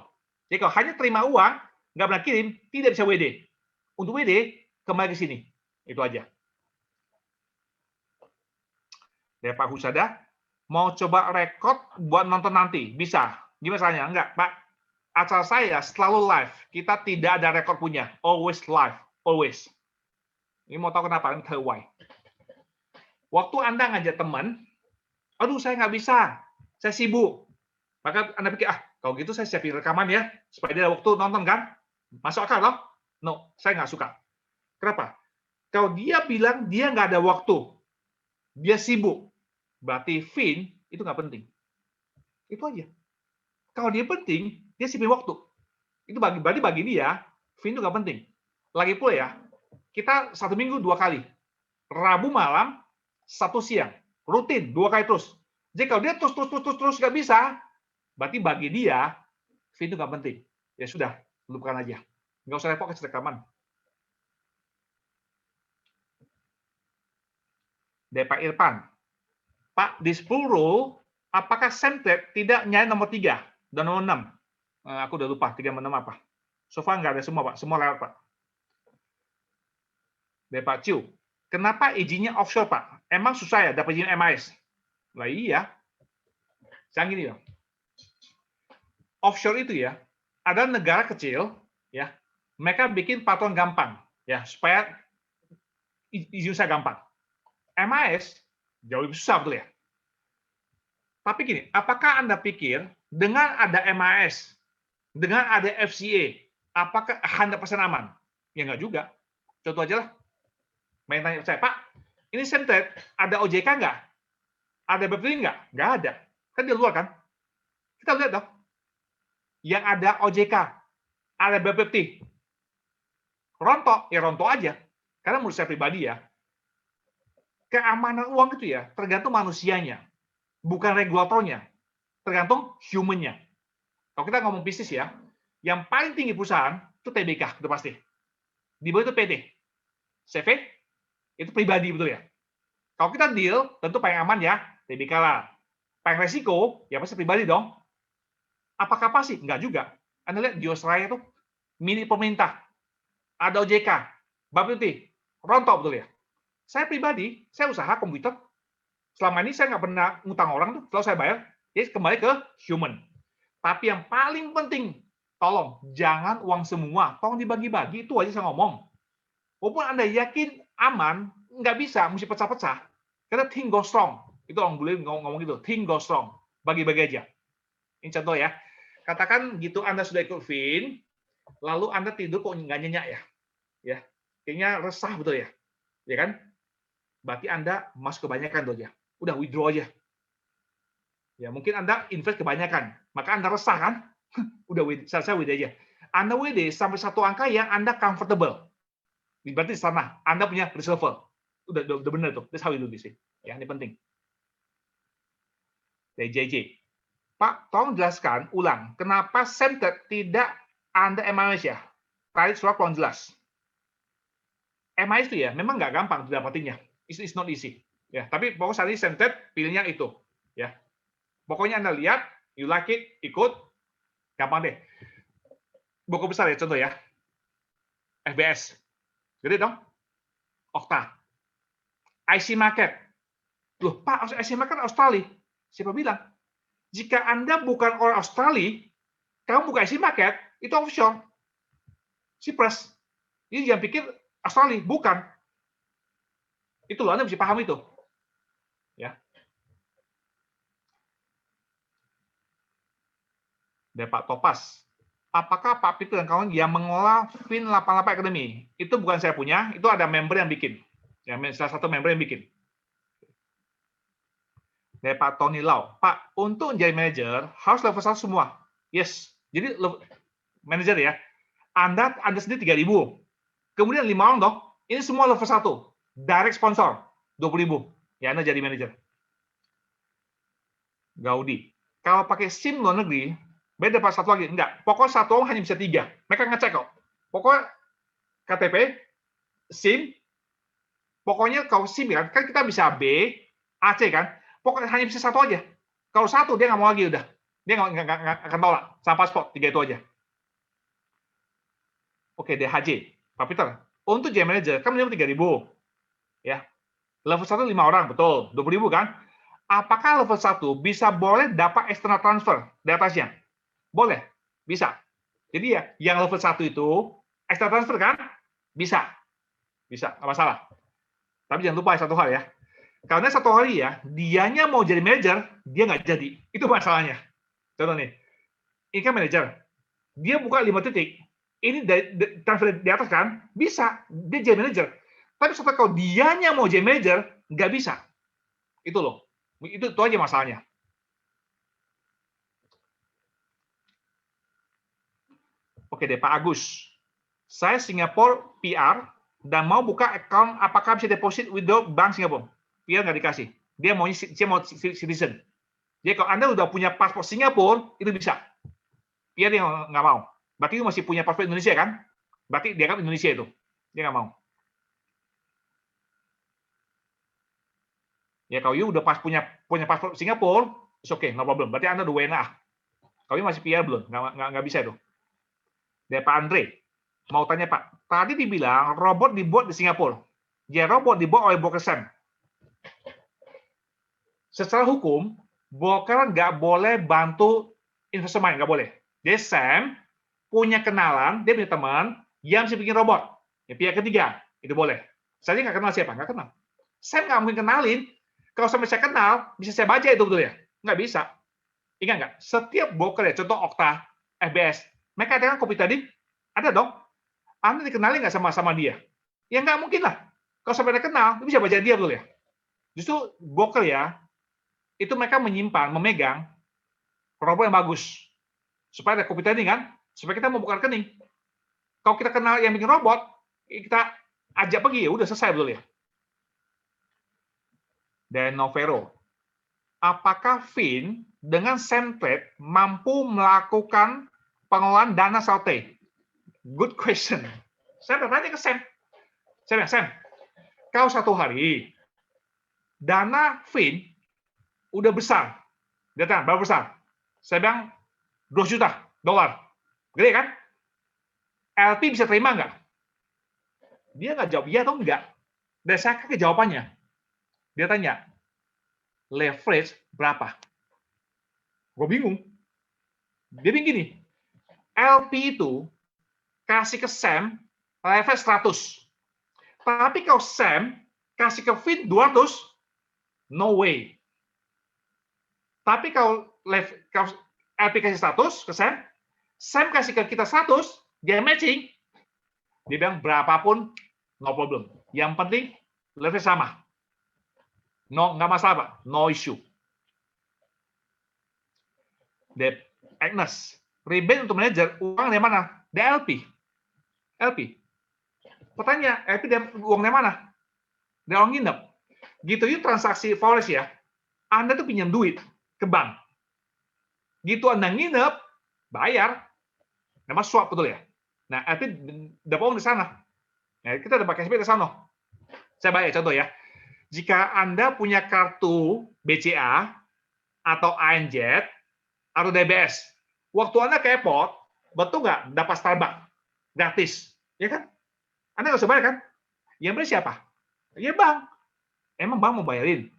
Jadi kalau hanya terima uang, nggak pernah kirim, tidak bisa WD. Untuk WD, kembali ke sini. Itu aja. Dari Pak Husada, mau coba rekod buat nonton nanti? Bisa. Gimana caranya? Enggak, Pak. Acara saya selalu live. Kita tidak ada rekod punya. Always live. Always. Ini mau tahu kenapa? Ini tell why. Waktu Anda ngajak teman, aduh saya nggak bisa, saya sibuk. Maka Anda pikir, kalau gitu saya siapin rekaman ya, supaya dia ada waktu nonton kan? Masuk akal loh? No, saya nggak suka. Kenapa? Kalau dia bilang dia nggak ada waktu, dia sibuk, berarti VIN itu nggak penting. Itu aja. Kalau dia penting, dia sibuk waktu. Itu berarti bagi dia, VIN itu nggak penting. Lagi pula ya, kita 1 minggu 2 kali. Rabu malam, Sabtu siang. Rutin, 2 kali terus. Jadi kalau dia terus nggak bisa, berarti bagi dia, VIN itu nggak penting. Ya sudah, lupakan aja. Nggak usah repot kasih rekaman. Dari Pak Irfan. Pak, di 10 apakah Centet tidak nyari nomor 3 dan nomor 6? Aku udah lupa, 3 sama 6 apa. So far nggak ada semua, Pak. Semua lewat, Pak. Dari Pak Ciu. Kenapa izinnya offshore, Pak? Emang susah ya dapat izin MIS? Lah iya. Jangan gini ya. Offshore itu ya, ada negara kecil, ya, mereka bikin peraturan gampang, ya, supaya izin usaha gampang. MIS jauh lebih susah, betul ya? Tapi gini, apakah Anda pikir dengan ada MIS, dengan ada FCA, apakah 100% aman? Ya nggak juga. Contoh aja lah. Main tanya saya, Pak, ini Centet ada OJK nggak? Ada BPT nggak? Nggak ada. Kan di luar kan? Kita lihat dong. Yang ada OJK, ada BPT. Rontok, ya rontok aja. Karena menurut saya pribadi ya, keamanan uang itu ya tergantung manusianya, bukan regulatornya. Tergantung human-nya. Kalau kita ngomong bisnis ya, yang paling tinggi perusahaan itu TBK, itu pasti. Di bawah itu PT. CV, itu pribadi, betul ya? Kalau kita deal, tentu paling aman ya, TBK lah. Paling resiko, ya pasti pribadi dong. Apakah pasti? Enggak juga. Anda lihat di Australia tuh, milik pemerintah. Ada OJK, Bapepti, rontok, betul ya? Saya pribadi, saya usaha komputer. Selama ini saya nggak pernah ngutang orang tuh, kalau saya bayar, jadi kembali ke human. Tapi yang paling penting, tolong, jangan uang semua, tolong dibagi-bagi, itu aja saya ngomong. Walaupun Anda yakin aman, nggak bisa, mesti pecah-pecah. Karena think go strong. Itu orang boleh ngomong gitu, think go strong. Bagi-bagi aja. Ini contoh ya. Katakan gitu Anda sudah ikut VIN, lalu Anda tidur kok nggak nyenyak ya. Ya, kayaknya resah betul ya, ya kan? Berarti Anda masuk kebanyakan tuh ya. Udah withdraw aja. Ya, mungkin Anda invest kebanyakan, maka Anda resah kan? Udah saya WD aja. Anda WD sampai satu angka yang Anda comfortable. Berarti di sana Anda punya reserve. Udah benar tuh. That's how you do this. Ya, ini penting. Dari JJ. Pak, tolong jelaskan ulang, kenapa Semtet tidak Anda MIS ya? Tadi surat kurang jelas. MIS itu ya, memang nggak gampang didapatinya. It's not easy. Ya, tapi pokoknya saat ini Semtet pilihnya itu. Ya, pokoknya Anda lihat, you like it, ikut, gampang deh. Buku besar ya, contoh ya. FBS. Gede dong. Okta. IC Market. Loh, Pak, IC Market Australia. Siapa bilang? Jika Anda bukan orang Australia, kamu buka IC Market, itu offshore. Cyprus. Ini jangan pikir Australia, bukan. Itu loh, Anda mesti paham itu. Ya. Dari Pak Topas. Apakah Pak Peter dan kawan yang mengolah Fin88 Academy? Itu bukan saya punya, itu ada member yang bikin. Ya, salah satu member yang bikin. Dari Pak Tony Lau. Pak, untuk menjadi manajer, harus level 1 semua. Yes. Jadi, manajer ya, Anda sendiri 3.000. Kemudian 5 orang dong, ini semua level 1. Direct sponsor, 20.000. Ya, Anda jadi manajer. Gaudi. Kalau pakai SIM luar negeri, beda Pak satu lagi. Enggak, pokoknya satu orang hanya bisa 3. Mereka ngecek kok. Pokoknya KTP, SIM, pokoknya kalau SIM kan kita bisa B, AC kan, pokoknya hanya bisa satu aja. Kalau satu, dia nggak mau lagi udah. Dia nggak akan tolak. Sama paspor, 3 itu aja. Oke, DHJ. Pak Peter, untuk jadi manager, kan minimum 3.000. Ya. Level 1 5 orang, betul. 20.000 kan? Apakah level 1 bisa boleh dapat external transfer di atasnya? Boleh. Bisa. Jadi ya, yang level 1 itu, external transfer kan? Bisa. Bisa, nggak masalah. Tapi jangan lupa satu hal ya. Karena satu hari ya, dianya mau jadi manajer, dia nggak jadi. Itu masalahnya. Contoh nih, ini kan manajer. Dia buka 5 titik. Ini transfer di atas kan? Bisa. Dia jadi manajer. Tapi setelah kalau dianya mau jadi manajer, nggak bisa. Itu loh. Itu aja masalahnya. Oke deh, Pak Agus. Saya Singapura PR dan mau buka account, apakah bisa deposit withdraw bank Singapura? PR nggak dikasih. Dia mau citizen. Jadi kalau Anda udah punya paspor Singapura, itu bisa. PR dia nggak mau. Berarti itu masih punya paspor Indonesia kan? Berarti dia kan Indonesia itu. Dia nggak mau. Ya kalau you udah punya paspor Singapura, it's okay, no problem. Berarti Anda udah WNA. Kalau you masih PR belum, nggak bisa itu. Dari Pak Andre. Mau tanya Pak, tadi dibilang robot dibuat di Singapura. Ya robot dibuat oleh broker Sam. Secara hukum, broker nggak boleh bantu investor main, nggak boleh. Jadi Sam punya kenalan, dia punya teman yang bisa bikin robot. Ya, pihak ketiga, itu boleh. Saya nggak kenal siapa, nggak kenal. Sam nggak mungkin kenalin. Kalau sampai saya kenal, bisa saya baca itu betul ya? Nggak bisa. Ingat nggak? Setiap broker ya, contoh Okta, FBS, mereka ada kan kopi tadi? Ada dong. Anda dikenali nggak sama dia? Ya nggak mungkin lah. Kalau sampai dia kenal, bisa baca dia betul ya? Justru broker ya, itu mereka menyimpan, memegang robot yang bagus. Supaya ada kopi tadi kan, supaya kita mau buka rekening. Kalau kita kenal yang bikin robot, kita ajak pergi, ya udah selesai betul ya. Dan Novero, apakah Fin dengan Semtrade mampu melakukan pengelolaan dana saute? Good question. Saya bertanya ke Sam. Saya bilang, Sam, kau satu hari dana Fin udah besar. Dia tanya, berapa besar? Saya bilang, 2 juta dolar. Gede kan? LP bisa terima nggak? Dia nggak jawab iya atau enggak. Dan saya kasih jawabannya. Dia tanya, leverage berapa? Gue bingung. Dia bilang gini, LP itu kasih ke Sam leverage 100. Tapi kalau Sam kasih ke Fin 200, no way. Tapi kalau LP kasih 100 ke Sam, Sam kasih ke kita 100, dia matching, Dia bilang berapapun, no problem. Yang penting level sama. No, nggak masalah, Pak. No issue. Agnes, rebate untuk manajer, uang dari mana? DLP. LP. Pertanyaan, LP uang dari mana? Dari orang nginep. Gitu itu transaksi forex ya. Anda tuh pinjam duit ke bank. Gitu Anda nginep, bayar. Nama swap betul ya. Nah, LP dapat uang di sana. Nah, kita udah pakai SPT di sana. Saya bayar contoh ya. Jika Anda punya kartu BCA atau ANZ atau DBS, waktu Anda ke airport, betul nggak dapat Starbucks gratis, ya kan? Anda nggak usah bayar kan? Yang beli siapa? Ya bank. Emang bank mau bayarin?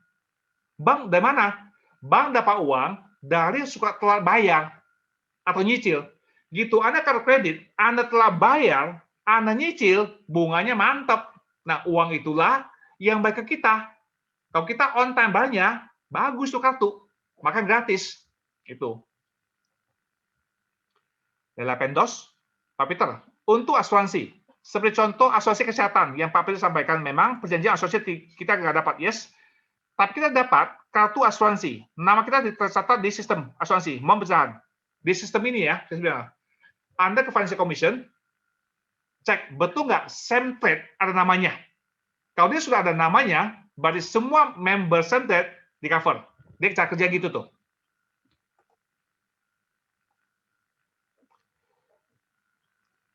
Bank dari mana? Bank dapat uang dari suka telat bayar atau nyicil. Gitu Anda kartu kredit, Anda telah bayar, Anda nyicil, bunganya mantap. Nah, uang itulah yang baik ke kita. Kalau kita on time banyak, bagus tuh kartu. Maka gratis. Itu. Pendos, Pak Peter, untuk asuransi. Seperti contoh asuransi kesehatan yang Pak Peter sampaikan, memang perjanjian asuransi kita nggak dapat, yes. Tapi kita dapat kartu asuransi. Nama kita tercatat di sistem asuransi, mempecahan. Di sistem ini ya, saya bilang, Anda ke Financial Commission, cek betul nggak same trade ada namanya. Kalau dia sudah ada namanya, berarti semua member same trade di cover. Dia cara kerja gitu tuh.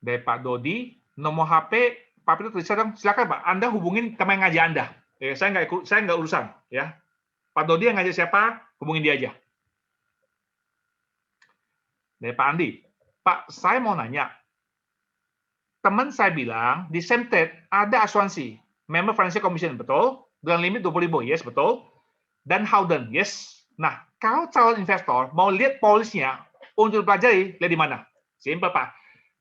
Dari Pak Dodi, nomor HP Pak Peter tulis dong, silakan Pak, Anda hubungin teman ngaji Anda. Saya nggak urusan, ya. Pak Dodi yang ngajak siapa, hubungin dia aja. Dari Pak Andi, Pak, saya mau nanya, teman saya bilang di Semted ada asuransi, member Financial Commission, betul? Dengan limit 20.000, yes, betul. Dan Howden, yes. Nah, kalau calon investor mau lihat polisnya untuk pelajari, lihat di mana? Simple, Pak.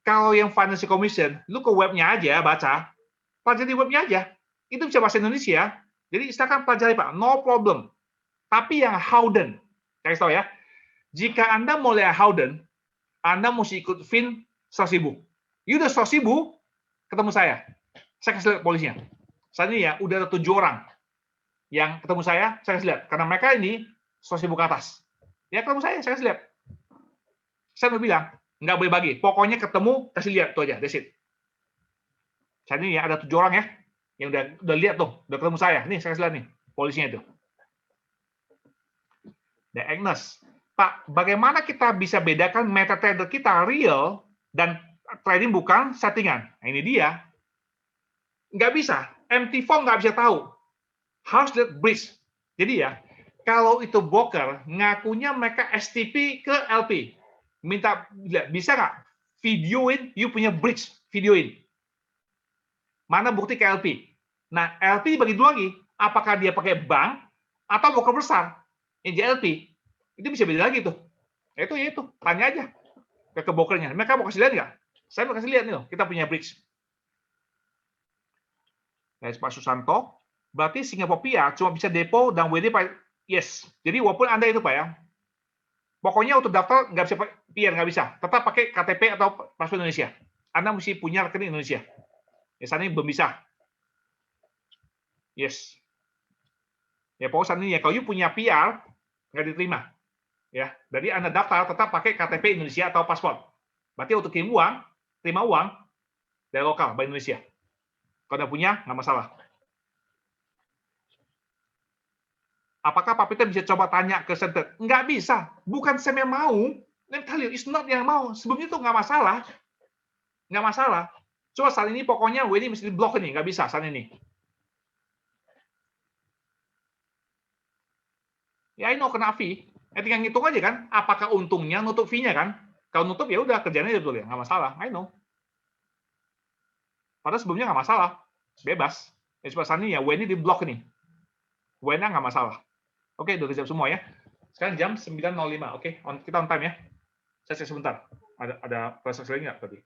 Kalau yang Financial Commission, lu ke webnya aja, baca. Pelajari di webnya aja. Itu bisa bahasa Indonesia. Jadi silakan pelajari, Pak. No problem. Tapi yang Howden, saya tahu ya, jika Anda mau lihat Howden, Anda mesti ikut FIN 100.000. You udah 100.000, ketemu saya. Saya kasih lihat polisnya. Saat ini ya, udah ada 7 orang yang ketemu saya kasih lihat. Karena mereka ini 100.000 ke atas. Ya, ketemu saya kasih lihat. Saya udah bilang, nggak boleh bagi. Pokoknya ketemu, kasih lihat. Itu aja, that's it. Saat ini ya, ada 7 orang ya, yang udah lihat tuh, udah ketemu saya. Nih, saya kasih lihat nih, polisinya itu. Dan Agnes, Pak, bagaimana kita bisa bedakan MetaTrader kita real dan trading bukan settingan? Nah, ini dia. Nggak bisa. MT4 nggak bisa tahu. Harus lihat bridge. Jadi ya, kalau itu broker, ngakunya mereka STP ke LP. Minta, bisa nggak videoin, you punya bridge, videoin. Mana bukti ke LP? Nah, LP dibagi dua lagi. Apakah dia pakai bank atau broker besar? Yang JLP. Itu bisa beda lagi tuh. Itu ya itu, tanya aja ke brokernya. Mereka mau kasih lihat nggak? Saya mau kasih lihat nih loh, kita punya bridge. Dari Pak Susanto, berarti Singapura PR cuma bisa depo dan WD Pak. Yes. Jadi walaupun Anda itu Pak ya, pokoknya untuk daftar nggak bisa PR, nggak bisa. Tetap pakai KTP atau paspor Indonesia. Anda mesti punya rekening Indonesia. Ya, saat ini belum bisa. Yes. Ya, pokoknya saat ini ya, kalau you punya PR, nggak diterima. Ya, jadi Anda daftar tetap pakai KTP Indonesia atau paspor. Berarti untuk kirim uang, terima uang dari lokal, Bank Indonesia. Kalau Anda punya, nggak masalah. Apakah Pak Peter bisa coba tanya ke center? Nggak bisa. Bukan saya yang mau. Let me tell you, it's not yang mau. Sebelumnya itu nggak masalah. Nggak masalah. Coba saat ini pokoknya WD mesti di-block ini. Nggak bisa saat ini. Ya, I know kena fee. Tinggal ngitung aja kan. Apakah untungnya nutup fee-nya kan? Kalau nutup ya udah kerjanya betul ya. Nggak masalah. I know. Padahal sebelumnya nggak masalah. Bebas. Ya, coba saat ini ya WD di-block ini. WD nggak masalah. Oke, udah siap semua ya. Sekarang jam 9.05. Oke, kita on time ya. Saya cek sebentar. Ada proses lagi nggak tadi?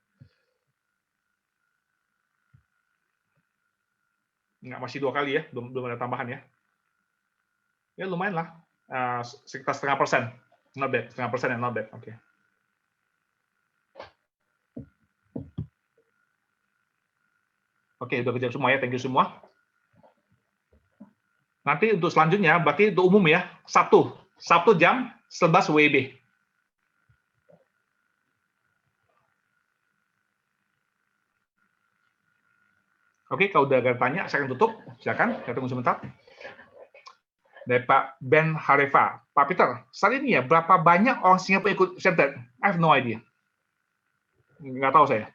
Nggak, masih 2 kali ya. Belum ada tambahan ya. Ya lumayan lah. Sekitar 0,5%. Not bad. 0,5% ya, not bad. Oke. Oke, udah kejawab semua ya, thank you semua. Nanti untuk selanjutnya, berarti untuk umum ya, Sabtu jam 11 WIB. Oke, kalau udah ada tanya, saya akan tutup. Silakan, saya tunggu sebentar. Dari Pak Ben Harefa. Pak Peter, saat ini ya, berapa banyak orang Singapura ikut center? I have no idea. Nggak tahu saya.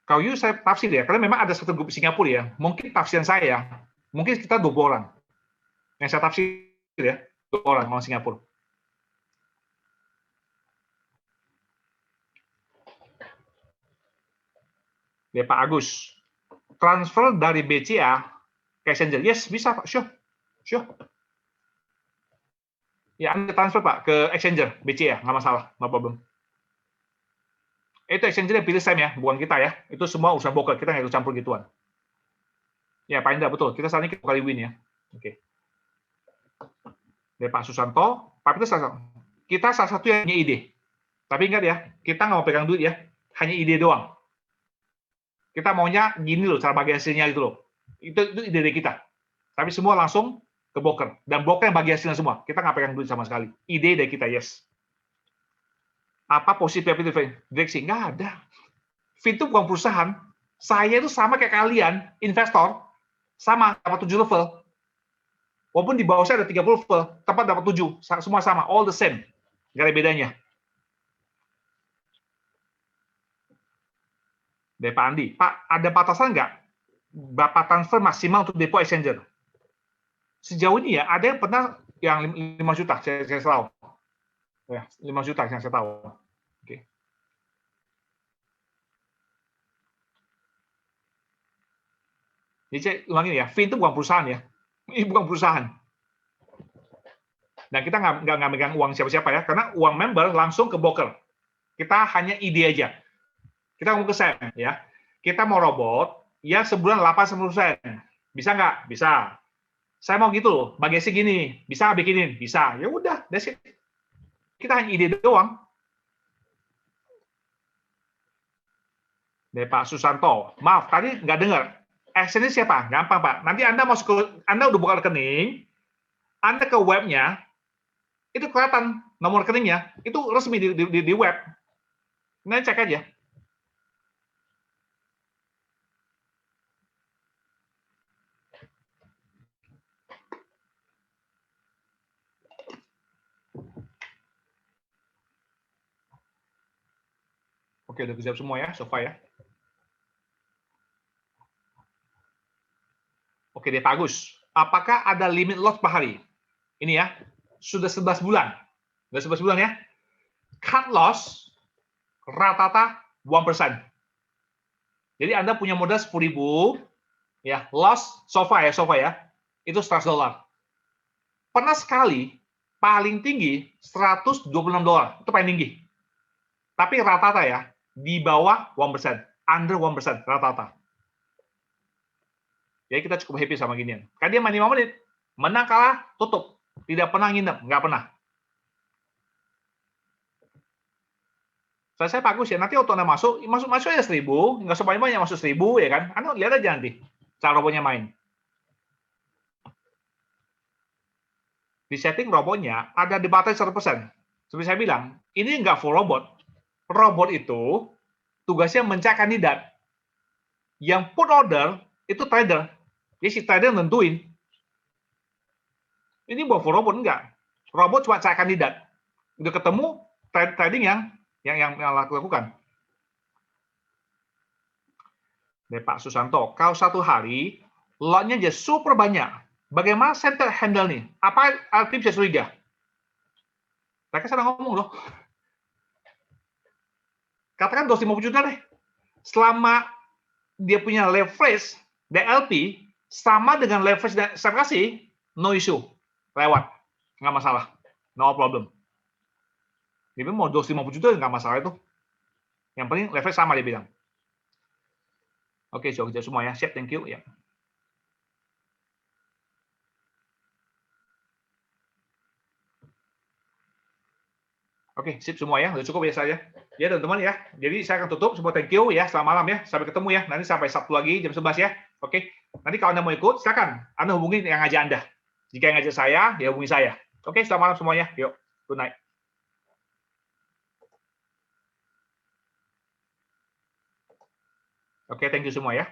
Kalau you, saya tafsir ya, karena memang ada satu grup Singapura ya, mungkin tafsiran saya, mungkin kita 20 orang. Yang saya tafsir ya, 20 orang Singapura. Ya Pak Agus, transfer dari BCA ke Exchanger. Yes, bisa Pak, sure. Ya, Anda transfer Pak ke Exchanger, BCA, nggak masalah, no problem. Itu Exchanger yang pilih Sam ya, bukan kita ya. Itu semua urusan broker, kita nggak ikut campur gituan. Ya Pak Indra, betul. Kita saat ini kali win ya. Oke. Dari Pak Susanto, Pak Peter, kita salah satu yang punya ide. Tapi ingat ya, kita nggak mau pegang duit ya, hanya ide doang. Kita maunya gini loh, cara bagi hasilnya itu loh. Itu ide dari kita. Tapi semua langsung ke broker. Dan broker yang bagi hasilnya semua. Kita nggak pegang duit sama sekali. Ide dari kita, yes. Apa posisi PPT direksi? Nggak ada. Fin itu bukan perusahaan. Saya itu sama kayak kalian, investor, sama, dapat 7 level. Walaupun di bawah saya ada 30 level, tepat dapat 7. Semua sama, all the same. Nggak ada bedanya. Dari Pak Andi, Pak, ada batasan nggak berapa transfer maksimal untuk depo Exchanger? Sejauh ini ya, ada yang pernah yang 5 juta, saya tahu. Ya, 5 juta yang saya tahu. Oke. Jadi saya ulangin ya, Fin itu bukan perusahaan ya. Ini bukan perusahaan. Dan kita nggak megang uang siapa-siapa ya, karena uang member langsung ke broker. Kita hanya ide aja. Kita ngomong ke Sam ya, kita mau robot ya sebulan 8-10%. Bisa nggak? Bisa. Saya mau gitu loh, bagi segini. Bisa bikinin? Bisa. Ya udah, that's it. Kita hanya ide doang. Dari Pak Susanto, maaf tadi nggak dengar. Action ini siapa? Gampang Pak. Nanti Anda Anda udah buka rekening, Anda ke webnya, itu kelihatan nomor rekeningnya, itu resmi di web. Nah, cek aja. Oke, udah kejawab semua ya, Sofa ya. Oke deh, Pak Agus. Apakah ada limit lot per hari? Ini ya, sudah 11 bulan. Sudah 11 bulan ya. Cut loss, rata-rata 1%. Jadi Anda punya modal 10.000, ya, loss, Sofa ya, itu $100. Pernah sekali, paling tinggi $126. Itu paling tinggi. Tapi rata-rata ya, di bawah 1%. Under 1% rata-rata. Jadi kita cukup happy sama ginian. Karena dia main 5 menit. Menang kalah, tutup. Tidak pernah nginep, nggak pernah. Saya bagus ya, nanti waktu Anda masuk aja 1.000, nggak sebanyak-banyak masuk 1.000 ya kan. Anda lihat aja nanti cara robotnya main. Di setting robotnya ada dibatasi 100%. Seperti saya bilang, ini nggak full robot. Robot itu tugasnya mencari kandidat. Yang put order itu trader. Jadi si trader nentuin. Ini bukan full robot, enggak. Robot cuma cari kandidat. Udah ketemu trading yang lakukan. Dari Pak Susanto, kalau satu hari lotnya aja super banyak. Bagaimana center handle nih? Apa tim bisa curiga? Mereka sedang ngomong loh. Katakan 250 juta deh. Selama dia punya leverage DLP sama dengan leverage yang saya kasih, no issue. Lewat. Nggak masalah. No problem. Dia mau 250 juta nggak masalah itu. Yang penting leverage sama dia bilang. Oke, sudah kerja semua ya. Siap, thank you. Ya. Oke, sip semua ya, udah cukup ya saya. Ya teman-teman ya. Jadi saya akan tutup, semua thank you ya, selamat malam ya. Sampai ketemu ya. Nanti sampai Sabtu lagi jam 11 ya. Oke. Nanti kalau Anda mau ikut, silakan. Anda hubungi yang ngajak Anda. Jika yang ngajak saya, ya hubungi saya. Oke, selamat malam semuanya. Yuk, good night. Oke, thank you semua ya.